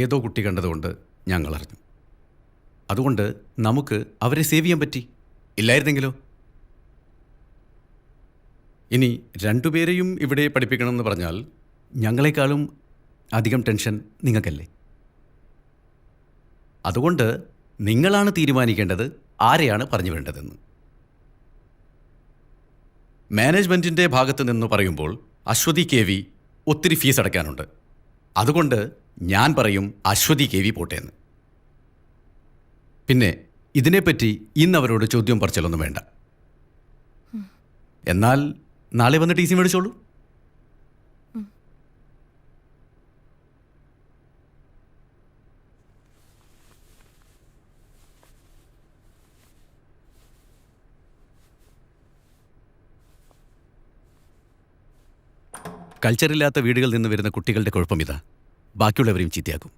ഏതോ കുട്ടി കണ്ടതുകൊണ്ട് ഞങ്ങൾ അറിഞ്ഞു. അതുകൊണ്ട് നമുക്ക് അവരെ സേവ് ചെയ്യാൻ പറ്റി. ഇല്ലായിരുന്നെങ്കിലോ? ഇനി രണ്ടുപേരെയും ഇവിടെ പഠിപ്പിക്കണമെന്ന് പറഞ്ഞാൽ ഞങ്ങളെക്കാളും അധികം ടെൻഷൻ നിങ്ങൾക്കല്ലേ? അതുകൊണ്ട് നിങ്ങളാണ് തീരുമാനിക്കേണ്ടത് ആരെയാണ് പറഞ്ഞു വേണ്ടതെന്ന്. മാനേജ്മെൻറ്റിൻ്റെ ഭാഗത്ത് നിന്ന് പറയുമ്പോൾ അശ്വതി കെ വി ഒത്തിരി ഫീസ് അടയ്ക്കാനുണ്ട്. അതുകൊണ്ട് ഞാൻ പറയും അശ്വതി കെ വി പോട്ടേന്ന്. പിന്നെ ഇതിനെപ്പറ്റി ഇന്ന് അവരോട് ചോദ്യം പറച്ചിലൊന്നും വേണ്ട. എന്നാൽ നാളെ വന്ന് ടി സി മേടിച്ചോളൂ. കൾച്ചറില്ലാത്ത വീടുകളിൽ നിന്ന് വരുന്ന കുട്ടികളുടെ കുഴപ്പം ഇതാ, ബാക്കിയുള്ളവരെയും ചീത്തയാക്കും.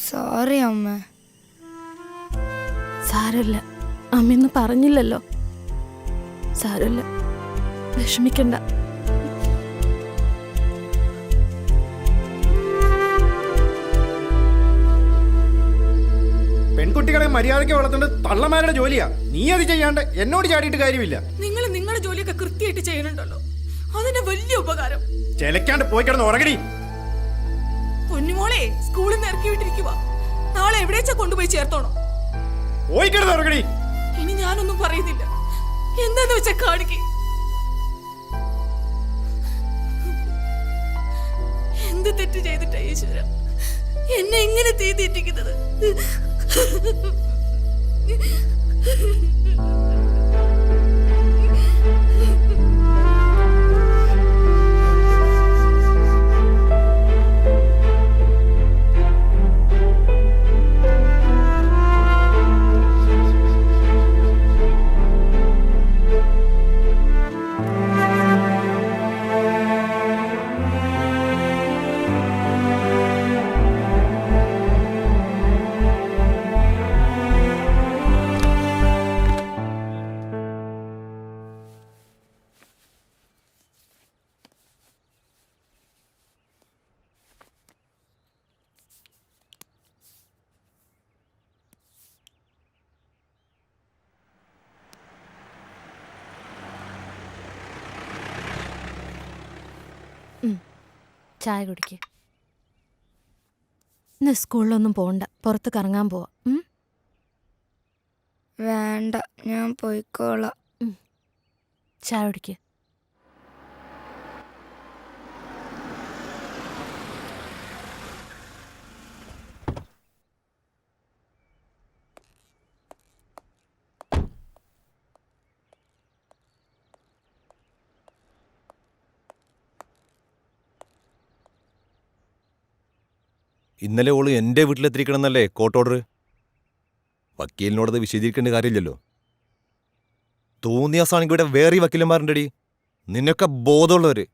സോറി അമ്മ. സാരമില്ല, അമ്മയൊന്നും പറഞ്ഞില്ലല്ലോ. സാരമില്ല, വിഷമിക്കണ്ട. പെൺകുട്ടികളെ മര്യാദയ്ക്ക് വളർത്തേണ്ടത് തള്ളമാരുടെ ജോലിയാ. നീ അത് ചെയ്യാണ്ട് എന്നോട് ചാടിയിട്ട് കാര്യമില്ല. നിങ്ങൾ നിങ്ങളുടെ ജോലിയൊക്കെ കൃത്യമായിട്ട് ചെയ്യുന്നുണ്ടല്ലോ, അതിന്റെ വലിയ ഉപകാരം. ചെലക്കാണ്ട് പോയി കിടന്ന് ഉറങ്ങടി. പൊന്നുമോളെ സ്കൂളിൽ നിന്ന് ഇറക്കി വിട്ടിരിക്കുക, നാളെ എവിടെച്ചാ കൊണ്ടുപോയി ചേർത്തോണോ? പോയി കിടന്ന് ഉറങ്ങടി. ഇനി ഞാനൊന്നും പറയുന്നില്ല, എന്താന്ന് വെച്ചാ കാണിക്ക്. എന്ത് തെറ്റ് ചെയ്തിട്ടാ ഈശ്വര എന്നെ എങ്ങനെ തീറ്റിക്കുന്നത്? ചായ കുടിക്ക്. ഇന്ന് സ്കൂളിലൊന്നും പോണ്ട, പുറത്ത് കറങ്ങാൻ പോവാ. വേണ്ട, ഞാൻ പോയിക്കോളാം. ചായ കുടിക്ക്. ഇന്നലെ ഓള് എൻ്റെ വീട്ടിലെത്തിരിക്കണമെന്നല്ലേ കോർട്ട് ഓർഡർ? വക്കീലിനോടത് വിശദീകരിക്കേണ്ട കാര്യമില്ലല്ലോ. തോന്നിയ ദിവസമാണെങ്കിൽ ഇവിടെ വേറെ വക്കീലന്മാരുണ്ടടി, നിന്നൊക്കെ ബോധമുള്ളവര്.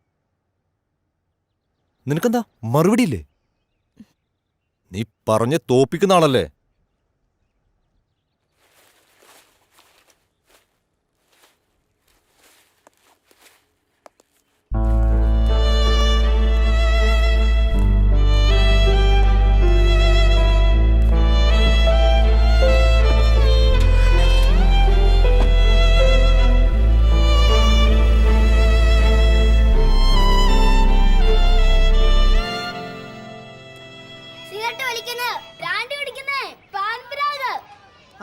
നിനക്കെന്താ മറുപടിയില്ലേ? നീ പറഞ്ഞ് തോപ്പിക്കുന്ന ആളല്ലേ?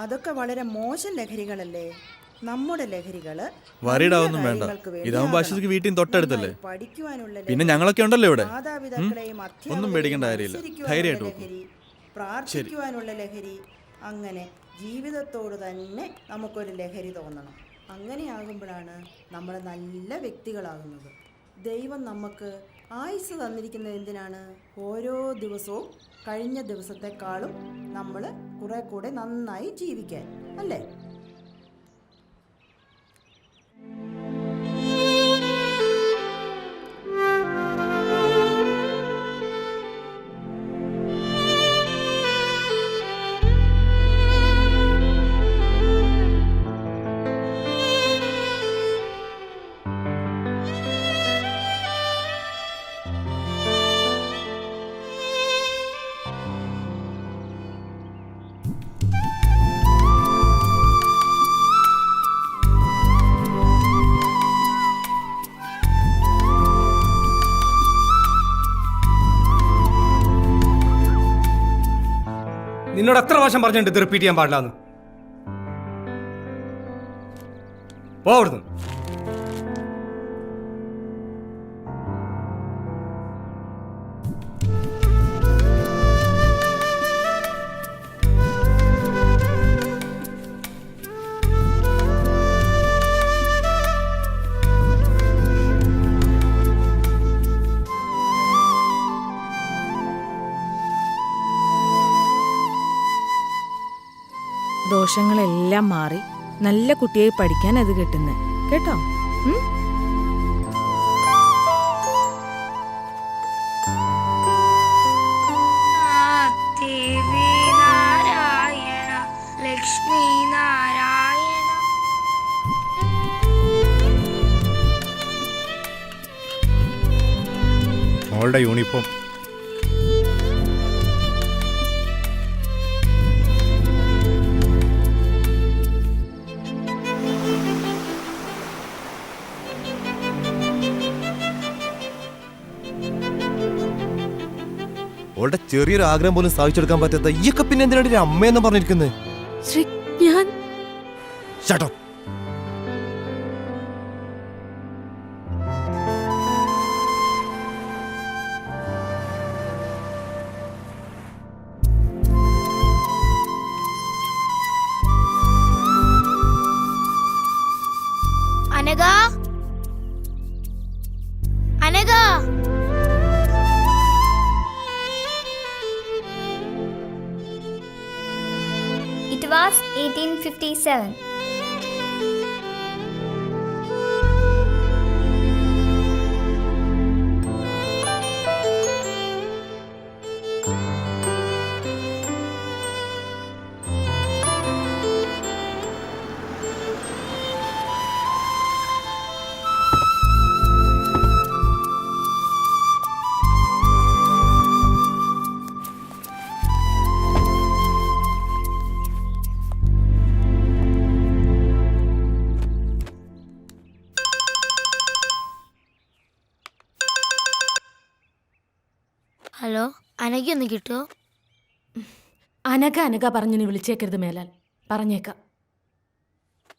അതൊക്കെ വളരെ മോശം ലഹരികളല്ലേ? നമ്മുടെ ലഹരികള് വരീടാവൊന്നും വേണ്ട. ഇതാവുമ്പോ അശ്വതിക്ക് വീട്ടിൽ തൊട്ടടുത്തല്ലേ. പിന്നെ ഞങ്ങളൊക്കെ ഉണ്ടല്ലോ ഇവിടെ. ഒന്നും പേടിക്കേണ്ട കാര്യമില്ല. ധൈര്യമായിട്ട് നോക്കും. പ്രാർത്ഥിക്കുവാനുള്ള ലഹരി, അങ്ങനെ ജീവിതത്തോട് തന്നെ നമുക്കൊരു ലഹരി തോന്നണം. അങ്ങനെയാകുമ്പോഴാണ് നമ്മൾ നല്ല വ്യക്തികളാകുന്നത്. ദൈവം നമുക്ക് ആയുസ് തന്നിരിക്കുന്നത് എന്തിനാണ്? ഓരോ ദിവസവും കഴിഞ്ഞ ദിവസത്തെക്കാളും നമ്മൾ കുറെ കൂടെ നന്നായി ജീവിക്കാൻ, അല്ലേ? നിന്നോട് എത്ര പ്രാവശ്യം പറഞ്ഞിട്ട് ഇത് റിപ്പീറ്റ് ചെയ്യാൻ പാടില്ലാന്ന്. പോ അവിടുന്ന്. ദോഷങ്ങളെല്ലാം മാറി നല്ല കുട്ടിയായി പഠിക്കാൻ അത് കിട്ടുന്നത് കേട്ടോ. ലക്ഷ്മി നാരായണ. മോളുടെ യൂണിഫോം. അവളുടെ ചെറിയൊരു ആഗ്രഹം പോലും സാധിച്ചെടുക്കാൻ പറ്റാത്ത ഈയൊക്കെ പിന്നെ എന്തിനാണ് ഒരു അമ്മയെന്ന് പറഞ്ഞിരിക്കുന്നത്? Anagha, Anagha. It was 1857. Hello, അനഘയൊന്ന് കിട്ടുമോ? അനഘ പറഞ്ഞു നീ വിളിച്ചേക്കരുത് മേലാൽ. പറഞ്ഞേക്കാം.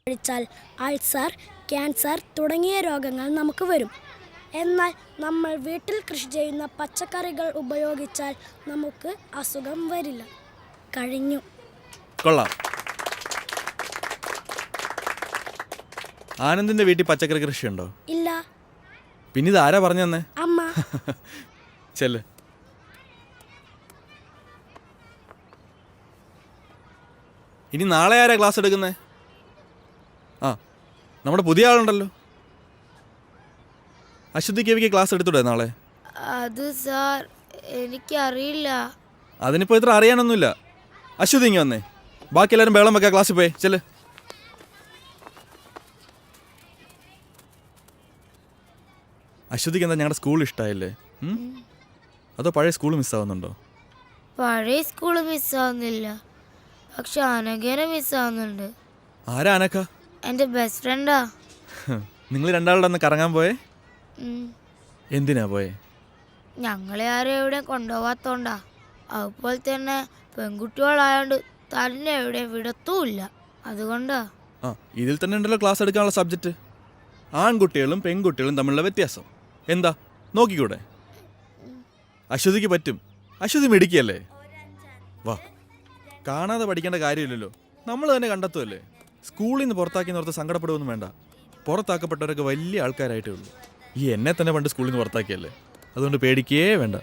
കഴിച്ചാൽ അൾസർ, ക്യാൻസർ തുടങ്ങിയ രോഗങ്ങൾ നമുക്ക് വരും. എന്നാൽ നമ്മൾ വീട്ടിൽ കൃഷി ചെയ്യുന്ന പച്ചക്കറികൾ ഉപയോഗിച്ചാൽ നമുക്ക് അസുഖം വരില്ല. കഴിഞ്ഞു. കൊള്ളാം. ആനന്ദിന്റെ വീട്ടിൽ പച്ചക്കറി കൃഷിയുണ്ടോ? ഇല്ല. പിന്നെ ഇത് ആരാ പറഞ്ഞു തന്നെ? അമ്മ. ചെല്ല്. ഇനി നാളെ ആരാ ക്ലാസ് എടുക്കുന്നേ? ആ, നമ്മുടെ പുതിയ ആളുണ്ടല്ലോ. അശ്വതി കെവിക്ക് ക്ലാസ് എടുത്തൂടെ നാളെ? അത് സാർ എനിക്കറിയില്ല. അതിനിപ്പോ ഇത്ര അറിയാനൊന്നുമില്ല. അശ്വതി ഇങ്ങ് വന്നേ. ബാക്കി എല്ലാവരും ബേളം വെക്കാം. ക്ലാസ്സിൽ പോയി ചെല്ല്. അശ്വതിക്ക് എന്താ ഞങ്ങളുടെ സ്കൂൾ ഇഷ്ടമായില്ലേ? അതോ പഴയ സ്കൂൾ മിസ്സാവുന്നുണ്ടോ? പഴയ സ്കൂള് മിസ്സാവുന്നില്ല, പക്ഷെ അനഘേനെ മിസ്സാവുന്നുണ്ട്. ആരാ അനക്ക? എൻ്റെ ബെസ്റ്റ് ഫ്രണ്ടാ. നിങ്ങൾ രണ്ടാളുടെ ഒന്ന് കറങ്ങാൻ പോയേ? എന്തിനാ പോയേ? ഞങ്ങളെ ആരും എവിടെയും കൊണ്ടുപോകാത്തോണ്ടാ. അതുപോലെ തന്നെ പെൺകുട്ടികളായോണ്ട് തന്നെ എവിടെയും വിടത്തുമില്ല. അതുകൊണ്ടാ. ആ ഇതിൽ തന്നെ ഉണ്ടല്ലോ ക്ലാസ് എടുക്കാനുള്ള സബ്ജക്റ്റ്. ആൺകുട്ടികളും പെൺകുട്ടികളും തമ്മിലുള്ള വ്യത്യാസം എന്താ നോക്കിക്കൂടെ? അശ്വതിക്ക് പറ്റും. അശ്വതി മിടുക്കിയല്ലേ? വാ, കാണാതെ പഠിക്കേണ്ട കാര്യമില്ലല്ലോ, നമ്മൾ തന്നെ കണ്ടെത്തുമല്ലേ. സ്കൂളിൽ നിന്ന് പുറത്താക്കിയെന്ന് ഓർത്ത് സങ്കടപ്പെടുകയൊന്നും വേണ്ട. പുറത്താക്കപ്പെട്ടവരൊക്കെ വലിയ ആൾക്കാരായിട്ടേ ഉള്ളൂ. ഈ എന്നെ തന്നെ പണ്ട് സ്കൂളിൽ നിന്ന് പുറത്താക്കിയല്ലേ, അതുകൊണ്ട് പേടിക്കേ വേണ്ട.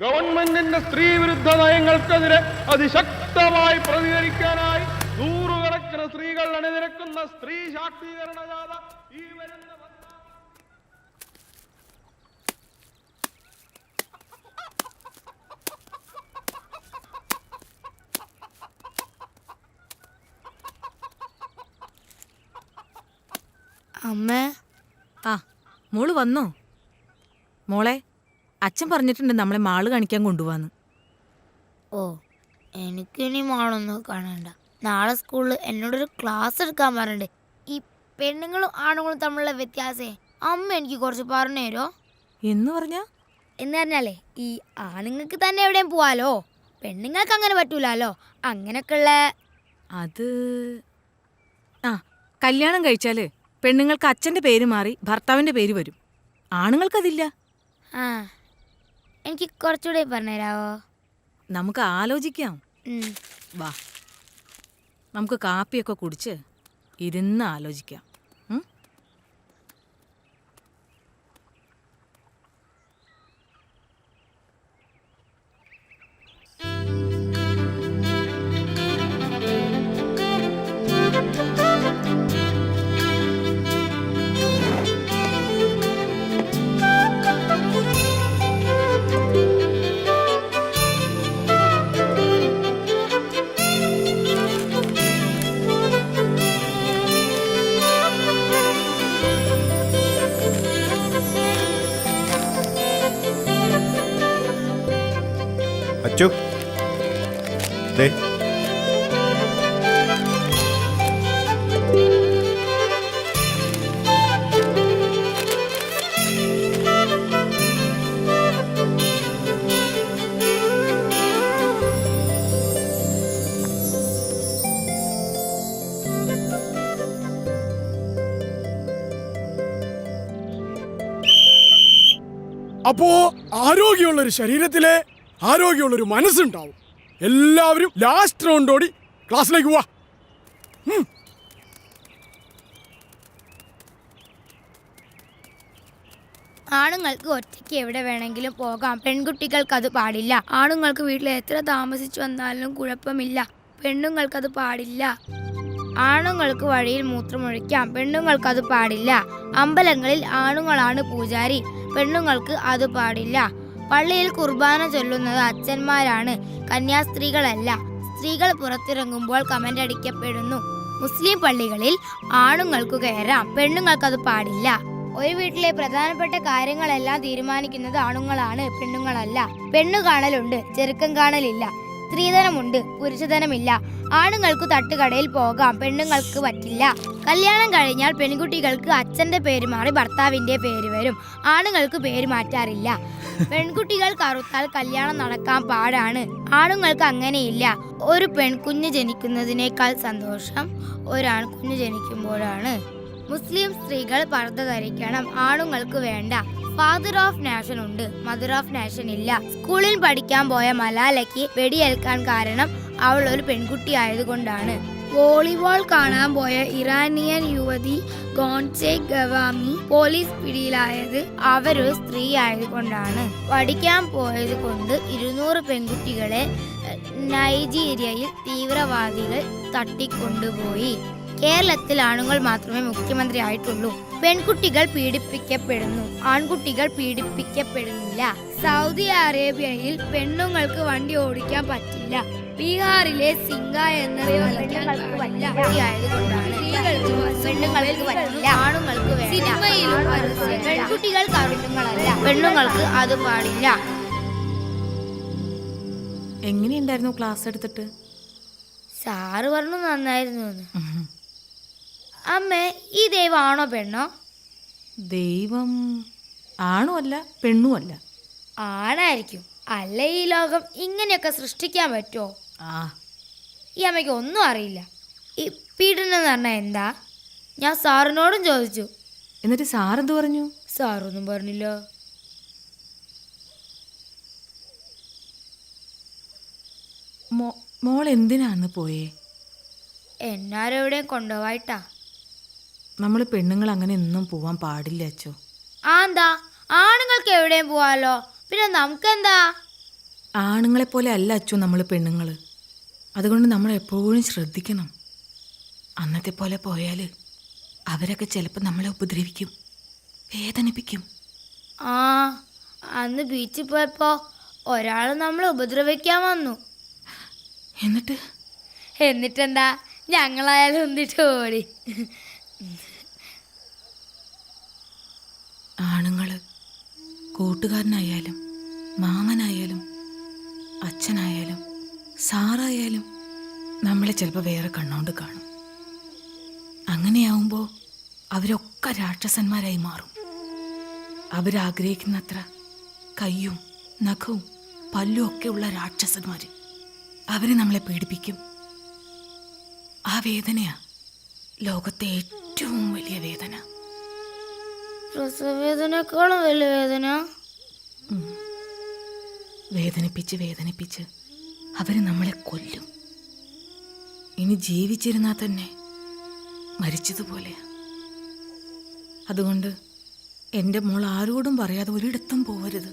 ഗവൺമെന്റിന്റെ സ്ത്രീ വിരുദ്ധ നയങ്ങൾക്കെതിരെ അതിശക്തമായി പ്രതികരിക്കാനായി നൂറുകണക്കിന് സ്ത്രീകൾ അണിനിരക്കുന്ന സ്ത്രീ ശാക്തീകരണ ജാഥ ഈ വരുന്ന അമ്മേ. ആ മോള് വന്നോ? മോളെ, അച്ഛൻ പറഞ്ഞിട്ടുണ്ട് നമ്മളെ മാള് കാണിക്കാൻ കൊണ്ടുപോവാന്ന്. ഓ, എനിക്കിനി മാളൊന്നും കാണണ്ട. നാളെ സ്കൂളിൽ എന്നോടൊരു ക്ലാസ് എടുക്കാൻ പറഞ്ഞിട്ടുണ്ട്. ഈ പെണ്ണുങ്ങളും ആണുങ്ങളും തമ്മിലുള്ള വ്യത്യാസേ അമ്മ എനിക്ക് കുറച്ച് പറഞ്ഞു തരോ? എന്ന് പറഞ്ഞാ? എന്ന് പറഞ്ഞാലേ, ഈ ആണുങ്ങൾക്ക് തന്നെ എവിടെയും പോവാലോ, പെണ്ണുങ്ങൾക്ക് അങ്ങനെ പറ്റൂലോ. അങ്ങനെയൊക്കെയുള്ള അത് ആ കല്യാണം കഴിച്ചാല് പെണ്ണുങ്ങൾക്ക് അച്ഛന്റെ പേര് മാറി ഭർത്താവിന്റെ പേര് വരും. ആണുങ്ങൾക്കതില്ല. ആ, എനിക്ക് കുറച്ചുകൂടെ പറഞ്ഞുതരാവോ? നമുക്ക് ആലോചിക്കാം. വാ, നമുക്ക് കാപ്പിയൊക്കെ കുടിച്ച് ഇരുന്ന് ആലോചിക്കാം. അച്ചു, ദേ അപ്പോ ആരോഗ്യമുള്ളൊരു ശരീരത്തിലെ ആരോഗ്യമുള്ളൊരു മനസ്സുണ്ടാവും. എല്ലാവരും ലാസ്റ്റ് റൗണ്ടോടി ക്ലാസ്സിലേക്ക് പോവാ. ആണുങ്ങൾക്ക് ഒറ്റയ്ക്ക് എവിടെ വേണമെങ്കിലും പോകാം, പെൺകുട്ടികൾക്ക് അത് പാടില്ല. ആണുങ്ങൾക്ക് വീട്ടിൽ എത്ര താമസിച്ചു വന്നാലും കുഴപ്പമില്ല, പെണ്ണുങ്ങൾക്കത് പാടില്ല. ആണുങ്ങൾക്ക് വഴിയിൽ മൂത്രമൊഴിക്കാം, പെണ്ണുങ്ങൾക്കത് പാടില്ല. അമ്പലങ്ങളിൽ ആണുങ്ങളാണ് പൂജാരി, പെണ്ണുങ്ങൾക്ക് അത് പാടില്ല. പള്ളിയിൽ കുർബാന ചൊല്ലുന്നത് അച്ഛന്മാരാണ്, കന്യാസ്ത്രീകളല്ല. സ്ത്രീകൾ പുറത്തിറങ്ങുമ്പോൾ കമന്റ് അടിക്കപ്പെടുന്നു. മുസ്ലിം പള്ളികളിൽ ആണുങ്ങൾക്ക് കയറാം, പെണ്ണുങ്ങൾക്കത് പാടില്ല. ഒരു വീട്ടിലെ പ്രധാനപ്പെട്ട കാര്യങ്ങളെല്ലാം തീരുമാനിക്കുന്നത് ആണുങ്ങളാണ്, പെണ്ണുങ്ങളല്ല. പെണ്ണു കാണലുണ്ട്, ചെറുക്കം കാണലില്ല. സ്ത്രീധനമുണ്ട്, പുരുഷധനമില്ല. ആണുങ്ങൾക്ക് തട്ടുകടയിൽ പോകാം, പെണ്ണുങ്ങൾക്ക് പറ്റില്ല. കല്യാണം കഴിഞ്ഞാൽ പെൺകുട്ടികൾക്ക് അച്ഛന്റെ പേര് മാറി ഭർത്താവിന്റെ പേര് വരും, ആണുങ്ങൾക്ക് പേര് മാറ്റാറില്ല. പെൺകുട്ടികൾ കറുത്താൽ കല്യാണം നടക്കാൻ പാടാണ്, ആണുങ്ങൾക്ക് അങ്ങനെയില്ല. ഒരു പെൺകുഞ്ഞ് ജനിക്കുന്നതിനേക്കാൾ സന്തോഷം ഒരാൺകുഞ്ഞ് ജനിക്കുമ്പോഴാണ്. മുസ്ലിം സ്ത്രീകൾ പർദ്ദ ധരിക്കണം, ആണുങ്ങൾക്ക് വേണ്ട. ഫാദർ ഓഫ് നാഷൻ ഉണ്ട്, മദർ ഓഫ് നാഷൻ ഇല്ല. സ്കൂളിൽ പഠിക്കാൻ പോയ മലാലയ്ക്ക് വെടിയേൽക്കാൻ കാരണം അവൾ ഒരു പെൺകുട്ടി ആയതുകൊണ്ടാണ്. വോളിബോൾ കാണാൻ പോയ ഇറാനിയൻ യുവതി ഗോൺസെ ഗവാമി പോലീസ് പിടിയിലായത് അവരൊരു സ്ത്രീ ആയതുകൊണ്ടാണ്. പഠിക്കാൻ പോയത് കൊണ്ട് 200 പെൺകുട്ടികളെ നൈജീരിയയിൽ തീവ്രവാദികൾ തട്ടിക്കൊണ്ടുപോയി. കേരളത്തിൽ ആണുങ്ങൾ മാത്രമേ മുഖ്യമന്ത്രി ആയിട്ടുള്ളൂ. പെൺകുട്ടികൾ പീഡിപ്പിക്കപ്പെടുന്നു, ആൺകുട്ടികൾ പീഡിപ്പിക്കപ്പെടുന്നില്ല. സൗദി അറേബ്യയിൽ പെണ്ണുങ്ങൾക്ക് വണ്ടി ഓടിക്കാൻ പറ്റില്ല, ബീഹാറിലെ സിംഗ എന്ന ആയതുകൊണ്ടാണ് പെണ്ണുങ്ങൾക്ക് പറ്റില്ല, ആണുങ്ങൾക്ക് സിനിമയിലും പെൺകുട്ടികൾക്ക് ആവശ്യങ്ങളല്ല, പെണ്ണുങ്ങൾക്ക് അത് പാടില്ല. എങ്ങനെയുണ്ടായിരുന്നു ക്ലാസ് എടുത്തിട്ട്? സാറ് പറഞ്ഞു നന്നായിരുന്നു എന്ന്. അമ്മേ, ഈ ദൈവമാണോ പെണ്ണോ? ദൈവം ആണും അല്ല പെണ്ണും അല്ല. ആണായിരിക്കും. അല്ല, ഈ ലോകം ഇങ്ങനെയൊക്കെ സൃഷ്ടിക്കാൻ പറ്റുമോ? ഈ അമ്മയ്ക്ക് ഒന്നും അറിയില്ല. ഈ പീഡനം എന്ന് പറഞ്ഞാൽ എന്താ? ഞാൻ സാറിനോടും ചോദിച്ചു. എന്നിട്ട് സാറെന്ത് പറഞ്ഞു? സാറൊന്നും പറഞ്ഞില്ല. മോൾ എന്തിനാന്ന് പോയേ? എന്നാരെവിടെയും കൊണ്ടുപോയിട്ടാ. നമ്മൾ പെണ്ണുങ്ങൾ അങ്ങനെ ഒന്നും പോവാൻ പാടില്ല അച്ചോ. എന്താ? ആണുങ്ങൾക്ക് എവിടെയും പോവാലോ, പിന്നെ നമുക്കെന്താ? ആണുങ്ങളെ പോലെ അല്ല അച്ചു നമ്മൾ പെണ്ണുങ്ങൾ. അതുകൊണ്ട് നമ്മൾ എപ്പോഴും ശ്രദ്ധിക്കണം. അന്നത്തെ പോലെ പോയാൽ അവരൊക്കെ ചിലപ്പോൾ നമ്മളെ ഉപദ്രവിക്കും, വേദനിപ്പിക്കും. അന്ന് ബീച്ചിൽ പോയപ്പോ ഒരാൾ നമ്മളെ ഉപദ്രവിക്കാൻ വന്നു. എന്നിട്ടെന്താ, ഞങ്ങളായാലും ഒന്നിട്ട് ഓടി. ആണുങ്ങൾ കൂട്ടുകാരനായാലും മാമനായാലും അച്ഛനായാലും സാറായാലും നമ്മളെ ചിലപ്പോൾ വേറെ കണ്ണുകൊണ്ട് കാണും. അങ്ങനെയാവുമ്പോൾ അവരൊക്കെ രാക്ഷസന്മാരായി മാറും. അവരാഗ്രഹിക്കുന്നത്ര കയ്യും നഖവും പല്ലും ഒക്കെ ഉള്ള രാക്ഷസന്മാർ അവർ നമ്മളെ പീഡിപ്പിക്കും. ആ വേദനയാ ലോകത്തെ ഏറ്റവും വലിയ വേദന. പ്രസവവേദനേക്കാളും വലിയ വേദന. വേദനിപ്പിച്ച് വേദനിപ്പിച്ച് അവർ നമ്മളെ കൊല്ലും. ഇനി ജീവിച്ചിരുന്നാൽ തന്നെ മരിച്ചതുപോലെയാ. അതുകൊണ്ട് എൻ്റെ മോൾ ആരോടും പറയാതെ ഒരിടത്തും പോവരുത്.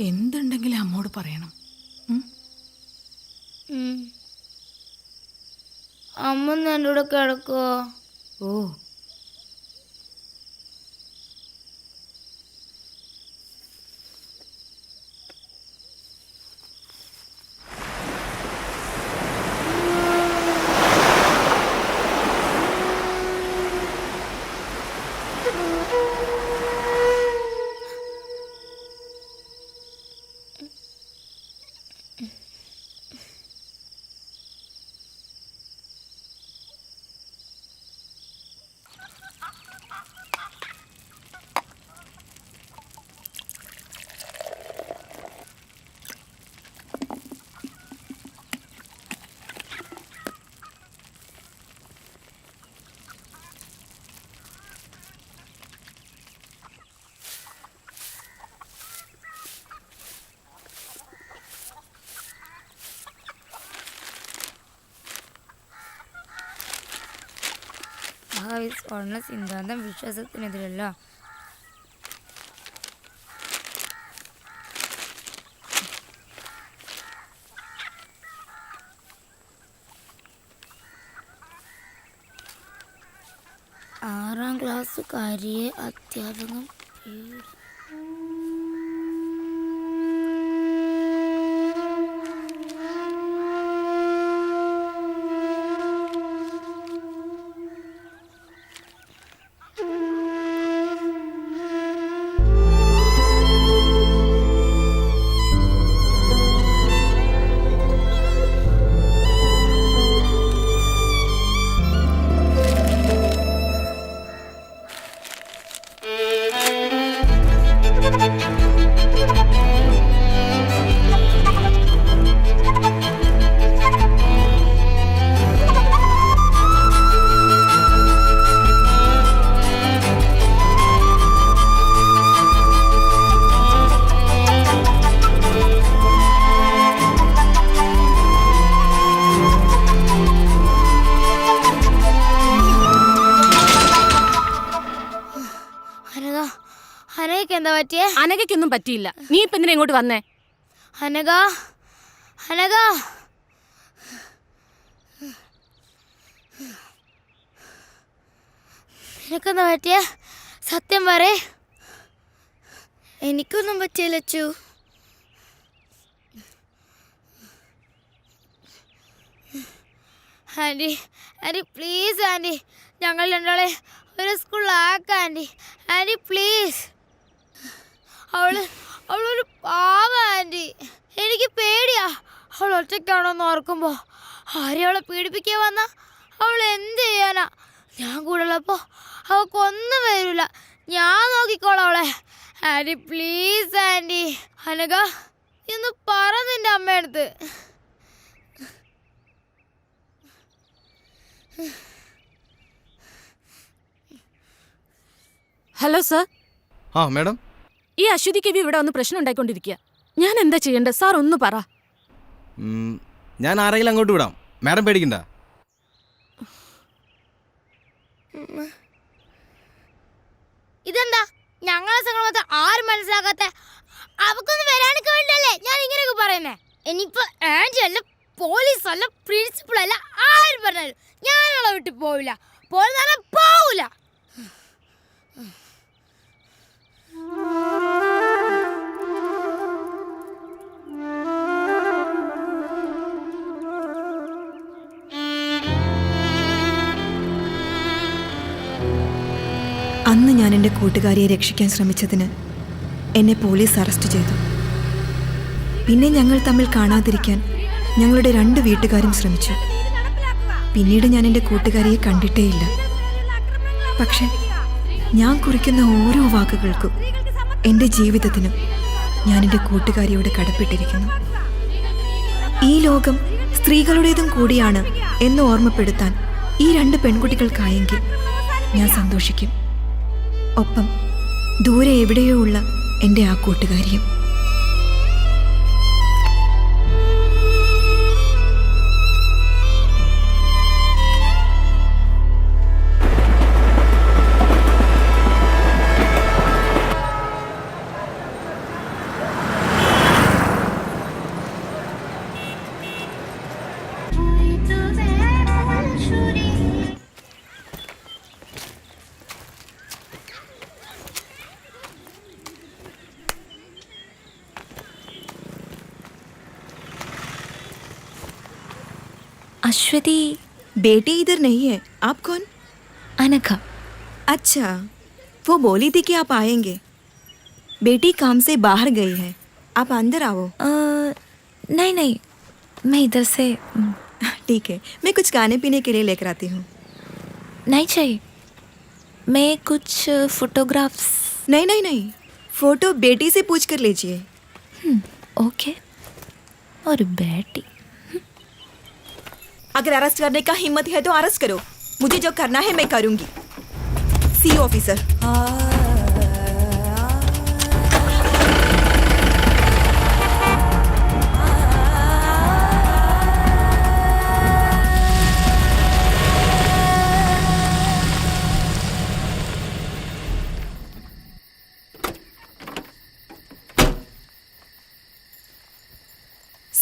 എന്തുണ്ടെങ്കിലും അമ്മോട് പറയണം. അമ്മ എൻ്റെ കൂടെ കിടക്കുവോ? ഓ, സ്വർണ്ണ സിദ്ധാന്തം വിശ്വാസത്തിനെതിരല്ല. ആറാം ക്ലാസ്സുകാരിയെ അധ്യാപകൻ എന്താ പറ്റിയേ? അനഘയ്ക്കൊന്നും പറ്റിയില്ല. നീ ഇപ്പൊ എന്തിനാ ഇങ്ങോട്ട് വന്നേ? അനഘ, അനഘ, നിനക്കെന്താ പറ്റിയേ? സത്യം പറയേ. എനിക്കൊന്നും പറ്റിയില്ല Achu. Aunty aunty please aunty ഞങ്ങൾ രണ്ടാളെ ഒരു സ്കൂളിലാക്കാം ആൻറ്റി ആൻറ്റി പ്ലീസ്. അവളൊരു പാവ ആൻറ്റി. എനിക്ക് പേടിയാ അവൾ ഒറ്റയ്ക്കാണോന്ന് ഓർക്കുമ്പോൾ. ആരെയും അവളെ പീഡിപ്പിക്കാൻ വന്നാ അവൾ എന്ത് ചെയ്യാനാ? ഞാൻ കൂടെ ഉള്ളപ്പോൾ അവൾക്കൊന്നും വരില്ല. ഞാൻ നോക്കിക്കോളാം അവളെ. Anti please anti. അനഘ ഇന്ന് പറ നിന്റെ അമ്മയടുത്ത്. Hello sir. ആ മാഡം, ഈ അശ്വതി കവി ഇവിടെ ഒന്ന് പ്രശ്നം ഉണ്ടായിക്കൊണ്ടിരിക്കുക. ഞാൻ എന്താ ചെയ്യേണ്ടത് സാർ? ഒന്ന് പറ. ഞാൻ ആരെങ്കിലും അങ്ങോട്ട് വിടാം, മാഡം പേടിക്കണ്ട. ഇതെന്താ ഞങ്ങളെ സംഘടന ആരും മനസ്സിലാക്കാത്ത? അവക്കൊന്ന് വരാനൊക്കെ വേണ്ടല്ലേ ഞാൻ ഇങ്ങനെയൊക്കെ പറയുന്നേ. ഇനിയിപ്പോ ആൻറ്റി അല്ല, പോലീസ് അല്ല, പ്രിൻസിപ്പൾ അല്ല, ആരും പറഞ്ഞാലും ഞാനവളെ വിട്ട് പോവില്ല. പോവില്ല. അന്ന് ഞാൻ എൻ്റെ കൂട്ടുകാരിയെ രക്ഷിക്കാൻ ശ്രമിച്ചതിന് എന്നെ പോലീസ് അറസ്റ്റ് ചെയ്തു. പിന്നെ ഞങ്ങൾ തമ്മിൽ കാണാതിരിക്കാൻ ഞങ്ങളുടെ 2 വീട്ടുകാരും ശ്രമിച്ചു. പിന്നീട് ഞാൻ എൻ്റെ കൂട്ടുകാരിയെ കണ്ടിട്ടേയില്ല. പക്ഷെ ഞാൻ കുറിക്കുന്ന ഓരോ വാക്കുകൾക്കും എൻ്റെ ജീവിതത്തിനും ഞാൻ എൻ്റെ കൂട്ടുകാരിയോട് കടപ്പെട്ടിരിക്കുന്നു. ഈ ലോകം സ്ത്രീകളുടേതും കൂടിയാണ് എന്ന് ഓർമ്മപ്പെടുത്താൻ ഈ 2 പെൺകുട്ടികൾക്കായെങ്കിൽ ഞാൻ സന്തോഷിക്കും. ഒപ്പം ദൂരെ എവിടെയോ ഉള്ള എൻ്റെ ആ കൂട്ടുകാരിയും. अश्वती बेटी इधर नहीं है. आप कौन? अनघा. अच्छा, वो बोली थी कि आप आएंगे. बेटी काम से बाहर गई है, आप अंदर आओ. नहीं मैं इधर से. ठीक है, मैं कुछ खाने पीने के लिए लेकर आती हूँ. नहीं चाहिए. मैं कुछ फोटोग्राफ्स. नहीं, फोटो बेटी से पूछ कर लीजिए. ओके. और बेटी अगर अरेस्ट करने का हिम्मत है तो अरेस्ट करो. मुझे जो करना है मैं करूंगी. C officer.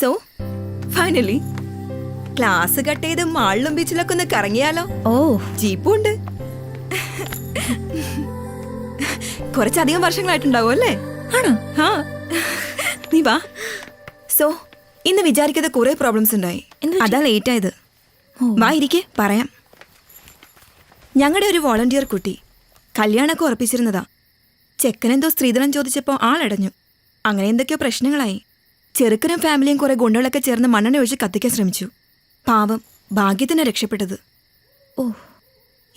So finally class cut ചെയ്ത് മാളിലും ബീച്ചിലൊക്കെ ഒന്ന് കറങ്ങിയാലോ? ഓ, ജീപ്പും ഉണ്ട്. കുറച്ചധികം വർഷങ്ങളായിട്ടുണ്ടാവും അല്ലേ? ആണോ? ആ, നീ വാ. സോ ഇന്ന് വിചാരിക്കാതെ കുറെ പ്രോബ്ലംസ് ഉണ്ടായി. അതാ ലേറ്റ് ആയത്. വാ ഇരിക്കെ, പറയാം. ഞങ്ങളുടെ ഒരു വോളണ്ടിയർ കുട്ടി കല്യാണമൊക്കെ ഉറപ്പിച്ചിരുന്നതാ. ചെക്കനെന്തോ സ്ത്രീധനം ചോദിച്ചപ്പോൾ ആളടഞ്ഞു. അങ്ങനെ എന്തൊക്കെയോ പ്രശ്നങ്ങളായി. ചെറുക്കനും ഫാമിലിയും കുറെ ഗുണ്ടകളൊക്കെ ചേർന്ന് മണ്ണെണ്ണ ഒഴിച്ച് കത്തിക്കാൻ ശ്രമിച്ചു. പാവം, ഭാഗ്യത്തിന് രക്ഷപ്പെട്ടത്. ഓ,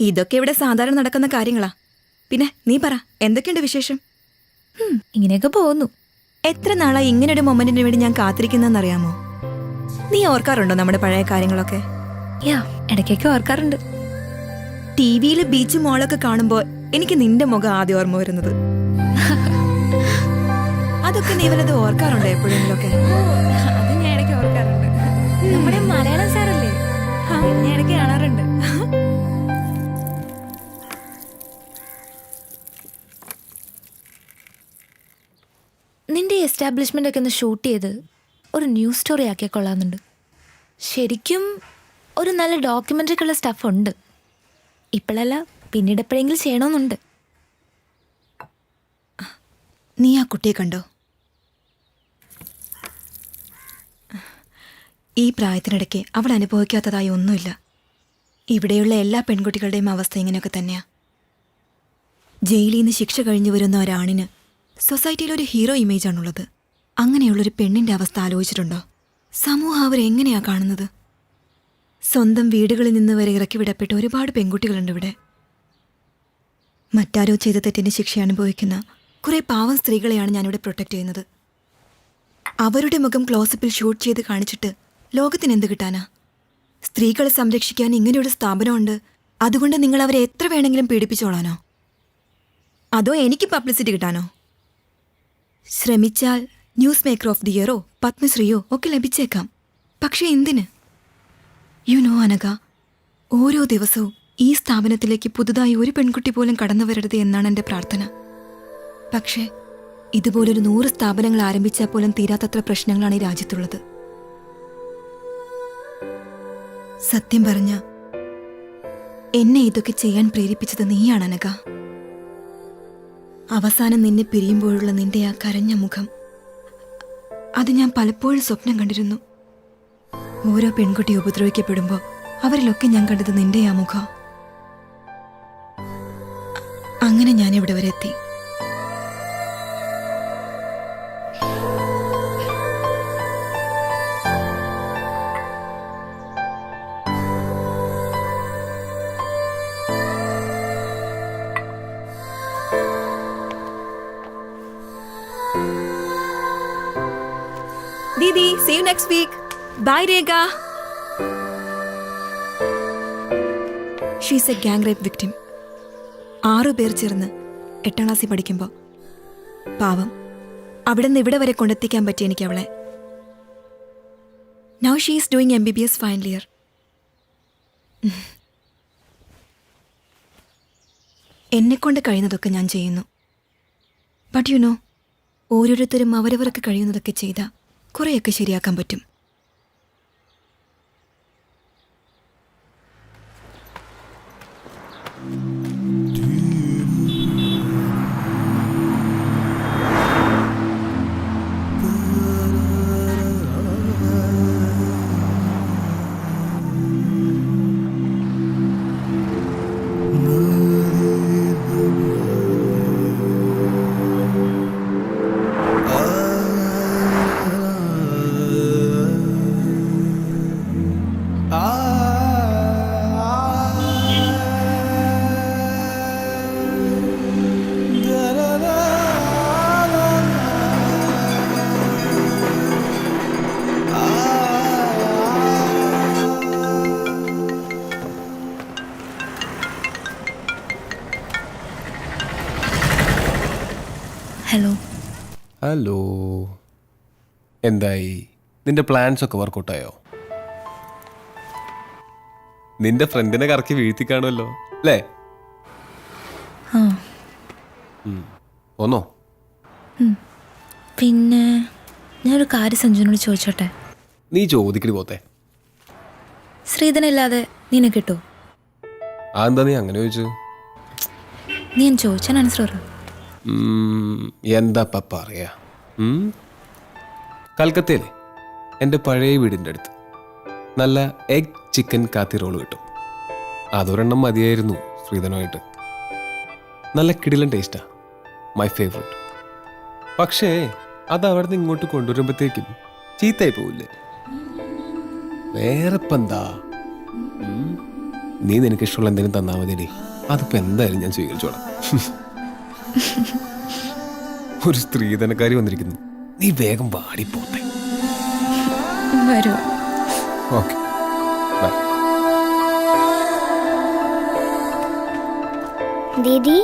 ഇതൊക്കെ ഇവിടെ സാധാരണ നടക്കുന്ന കാര്യങ്ങളാ. പിന്നെ നീ പറ, എന്തൊക്കെയുണ്ട് വിശേഷം? ഇങ്ങനെയൊക്കെ പോകുന്നു. എത്ര നാളായി ഇങ്ങനൊരു മൊമെന്റിന് വേണ്ടി ഞാൻ കാത്തിരിക്കുന്നറിയാമോ? നീ ഓർക്കാറുണ്ടോ നമ്മുടെ പഴയ കാര്യങ്ങളൊക്കെ? ഇടയ്ക്കൊക്കെ ഓർക്കാറുണ്ട്. ടിവിയിൽ ബീച്ച് മോളൊക്കെ കാണുമ്പോൾ എനിക്ക് നിന്റെ മുഖം ആദ്യം ഓർമ്മ വരുന്നത്. അതൊക്കെ നീ വല്ലത് ഓർക്കാറുണ്ടോ എപ്പോഴെങ്കിലൊക്കെ? അത് ഞാൻ ഇടയ്ക്ക് ഓർക്കാറുണ്ട്. നമ്മുടെ മലയാളം സാറല്ലേ, ഞാൻ ഇടയ്ക്ക് കാണാറുണ്ട്. നിന്റെ എസ്റ്റാബ്ലിഷ്മെന്റ് ഒക്കെ ഒന്ന് ഷൂട്ട് ചെയ്ത് ഒരു ന്യൂസ് സ്റ്റോറി ആക്കിയാൽ കൊള്ളാമെന്നുണ്ട്. ശരിക്കും ഒരു നല്ല ഡോക്യുമെൻ്ററിക്കുള്ള സ്റ്റഫ് ഉണ്ട്. ഇപ്പോഴല്ല, പിന്നീട് എപ്പോഴെങ്കിലും ചെയ്യണമെന്നുണ്ട്. നീ ആ കുട്ടിയെ കണ്ടോ? ഈ പ്രായത്തിനിടയ്ക്ക് അവൾ അനുഭവിക്കാത്തതായി ഒന്നുമില്ല. ഇവിടെയുള്ള എല്ലാ പെൺകുട്ടികളുടെയും അവസ്ഥ ഇങ്ങനെയൊക്കെ തന്നെയാ. ജയിലിൽ നിന്ന് ശിക്ഷ കഴിഞ്ഞു വരുന്ന ഒരാണിന് സൊസൈറ്റിയിൽ ഒരു ഹീറോ ഇമേജാണുള്ളത്. അങ്ങനെയുള്ളൊരു പെണ്ണിൻ്റെ അവസ്ഥ ആലോചിച്ചിട്ടുണ്ടോ? സമൂഹം അവരെ എങ്ങനെയാ കാണുന്നത്? സ്വന്തം വീടുകളിൽ നിന്ന് വരെ ഇറക്കി വിടപ്പെട്ട ഒരുപാട് പെൺകുട്ടികളുണ്ട് ഇവിടെ. മറ്റാരോ ചെയ്ത തെറ്റിന് ശിക്ഷ അനുഭവിക്കുന്ന കുറേ പാവം സ്ത്രീകളെയാണ് ഞാനിവിടെ പ്രൊട്ടക്റ്റ് ചെയ്യുന്നത്. അവരുടെ മുഖം ക്ലോസപ്പിൽ ഷൂട്ട് ചെയ്ത് കാണിച്ചിട്ട് ലോകത്തിന് എന്ത് കിട്ടാനാ? സ്ത്രീകളെ സംരക്ഷിക്കാൻ ഇങ്ങനെയൊരു സ്ഥാപനമുണ്ട്, അതുകൊണ്ട് നിങ്ങൾ അവരെ എത്ര വേണമെങ്കിലും പീഡിപ്പിച്ചോളാനോ? അതോ എനിക്ക് പബ്ലിസിറ്റി കിട്ടാനോ? ശ്രമിച്ചാൽ ന്യൂസ് മേക്കർ ഓഫ് ദി ഇയറോ പത്മശ്രീയോ ഒക്കെ ലഭിച്ചേക്കാം. പക്ഷേ എന്തിന്? അനഘ, ഓരോ ദിവസവും ഈ സ്ഥാപനത്തിലേക്ക് പുതുതായി ഒരു പെൺകുട്ടി പോലും കടന്നു വരരുത് എന്നാണ് എൻ്റെ പ്രാർത്ഥന. പക്ഷേ ഇതുപോലൊരു 100 സ്ഥാപനങ്ങൾ ആരംഭിച്ചാൽ പോലും തീരാത്തത്ര പ്രശ്നങ്ങളാണ് ഈ രാജ്യത്തുള്ളത്. സത്യം പറഞ്ഞ എന്നെ ഇതൊക്കെ ചെയ്യാൻ പ്രേരിപ്പിച്ചത് നീയാണ് അനഘ. അവസാനം നിന്നെ പിരിയുമ്പോഴുള്ള നിന്റെ ആ കരഞ്ഞ മുഖം, അത് ഞാൻ പലപ്പോഴും സ്വപ്നം കണ്ടിരുന്നു. ഓരോ പെൺകുട്ടി ഉപദ്രവിക്കപ്പെടുമ്പോൾ അവരിലൊക്കെ ഞാൻ കണ്ടത് നിന്റെ ആ മുഖം. അങ്ങനെ ഞാൻ ഇവിടെ വരെ എത്തി. Didi, see you next week. Bye, Rega. She's a gang rape victim. 6 പേർ ചേർന്ന് 8ാം ക്ലാസ്സിൽ പഠിക്കുമ്പോൾ പാവം അവിടെ നിന്ന് ഇവിടെ വരെ കൊണ്ടെത്തിക്കാൻ പറ്റി എനിക്ക് അവളെ. Now she is doing MBBS final year. എന്നെക്കൊണ്ട് കഴിയുന്നതൊക്കെ ഞാൻ ചെയ്യുന്നു. ബട്ട് ഓരോരുത്തരും അവരവർക്ക് കഴിയുന്നതൊക്കെ ചെയ്താൽ കുറേയൊക്കെ ശരിയാക്കാൻ പറ്റും. ഹലോ, എന്തായി? നിന്റെ പ്ലാൻസ് ഒക്കെ വർക്കൗട്ടായോ? നിന്റെ ഫ്രണ്ടിനെ കറക്കി വീഴ്ത്തി കാണുമല്ലോ അല്ലേ? പോന്നോ? പിന്നെ ഞാനൊരു കാര്യം സഞ്ജുവിനോട് ചോദിച്ചോട്ടെ? നീ ചോദിക്കടി പോത്തെ. ശ്രീധനല്ലാതെ നിന്നെ കിട്ടോ? അതെന്താ നീ അങ്ങനെ ചോദിച്ചു? നീ ഞാൻ ചോദിച്ചാൽ ആൻസർ പറ. എന്താ പറയാ? കൽക്കത്തയിലെ എൻ്റെ പഴയ വീടിൻ്റെ അടുത്ത് നല്ല എഗ് ചിക്കൻ കാത്തി റോള് കിട്ടും. അതൊരെണ്ണം മതിയായിരുന്നു ശ്രീധനുമായിട്ട്. നല്ല കിടിലൻ ടേസ്റ്റാ, മൈ ഫേവറേറ്റ്. പക്ഷേ അത് അവിടെ നിന്ന് ഇങ്ങോട്ട് കൊണ്ടുവരുമ്പോഴത്തേക്കും ചീത്തയായി പോവില്ലേ? വേറെ ഇപ്പം എന്താ? നീ നിനക്കിഷ്ടമുള്ള എന്തെങ്കിലും തന്നാൽ മതിയേ, അതിപ്പോൾ എന്തായാലും ഞാൻ സ്വീകരിച്ചോളാം. ഒരു സ്ത്രീധനക്കാരി വന്നിരിക്കുന്നു, നീ വേഗം വാടിപ്പോട്ടെ. വരൂ. ഓക്കെ, ദീദി,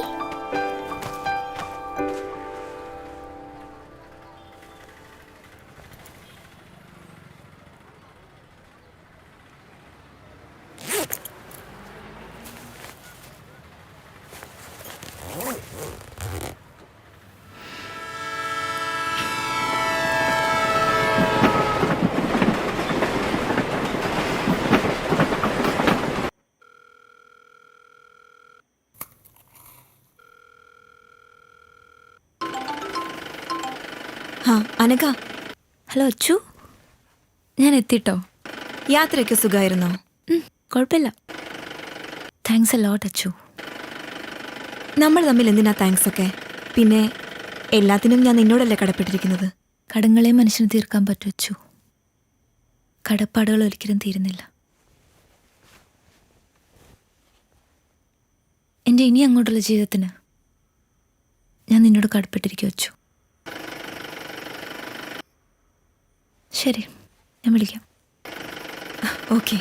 അനഘ. ഹലോ അച്ചു, ഞാൻ എത്തിട്ടോ. യാത്രയൊക്കെ സുഖമായിരുന്നോ? കുഴപ്പമില്ല. Thanks a lot Achu. നമ്മൾ തമ്മിൽ എന്തിനാ താങ്ക്സ് ഒക്കെ? പിന്നെ എല്ലാത്തിനും ഞാൻ നിന്നോടല്ലേ കടപ്പെട്ടിരിക്കുന്നത്. കടങ്ങളെ മനുഷ്യന് തീർക്കാൻ പറ്റൂ അച്ചു. കടപ്പാടുകൾ ഒരിക്കലും തീരുന്നില്ല. എൻ്റെ ഇനി അങ്ങോട്ടുള്ള ജീവിതത്തിന് ഞാൻ നിന്നോട് കടപ്പെട്ടിരിക്കും അച്ചു. ശരി, ഞാൻ വിളിക്കാം. ഓക്കെ.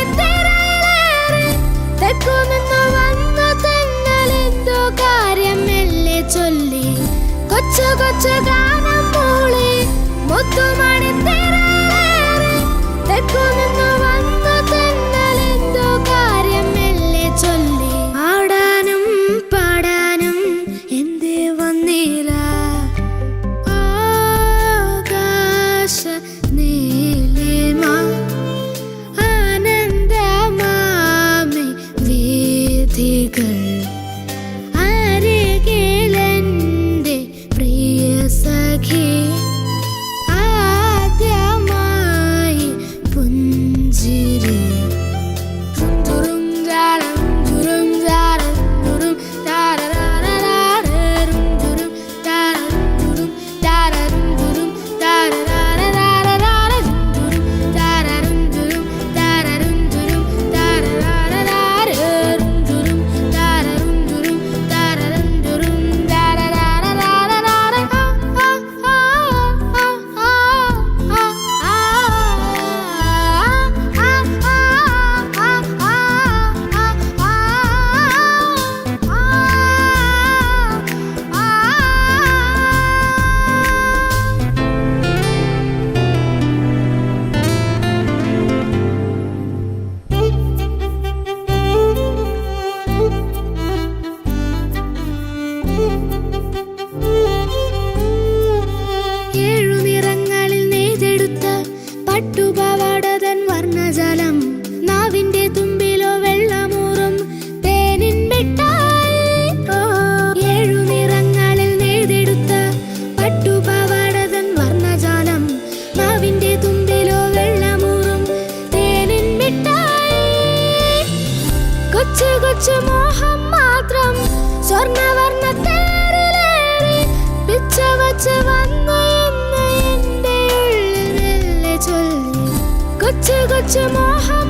മണിത്തിരയിലേറി തെക്കു നിന്നു വന്ന തെന്നലെന്തോ കാര്യം മെല്ലെ ചൊല്ലി കൊച്ചു കൊച്ചു ഗാനം മൂളി മുത്തുമണിത്തിരയിലേറി തെക്കു നിന്നു വന്ന തെന്നലെന്തോ കാര്യം മെല്ലെ ചൊല്ലി ആടാനും പാടാനും എന്തേ വന്നില്ല ആകാശ നീലിമ ആനന്ദമാമി വീഥികൾ അരികിലെന്റെ പ്രിയ സഖി ആദ്യമായി പുഞ്ചിരി തുറും ജാലം തുറും ജാലം തുറും താരരാരരാരം തുറും താരം തുറും താരം തുറും താരരാരരാരം തുറും താരം തുറും താരം തുറും താരരാരരാരം തുറും താരം തുറും താരം തുറും താരരാരരാരം ഏഴു നിറങ്ങളിൽ നെയ്തെടുത്ത പട്ടുപാവാടതൻ വർണ്ണജലം നാവിന്റെ തുമ്പിലോ വെള്ളമൂറും തേനിൻ മിഠായി ഏഴു നിറങ്ങളിൽ നെയ്തെടുത്ത പട്ടുപാവാടതൻ വർണ്ണജാലം നാവിന്റെ തുമ്പിലോ വെള്ളമൂറും തേനിൻ മിഠായി കൊച്ചു കൊച്ചു മോഹം മാത്രം സ്വർണ്ണവർണ്ണ തേരിലേറി പിച്ച വച്ച് വന്നു എന്ന് എന്റെ ഉള്ളിൽ മെല്ലെ ചൊല്ലി കൊച്ചു കൊച്ചു മോഹം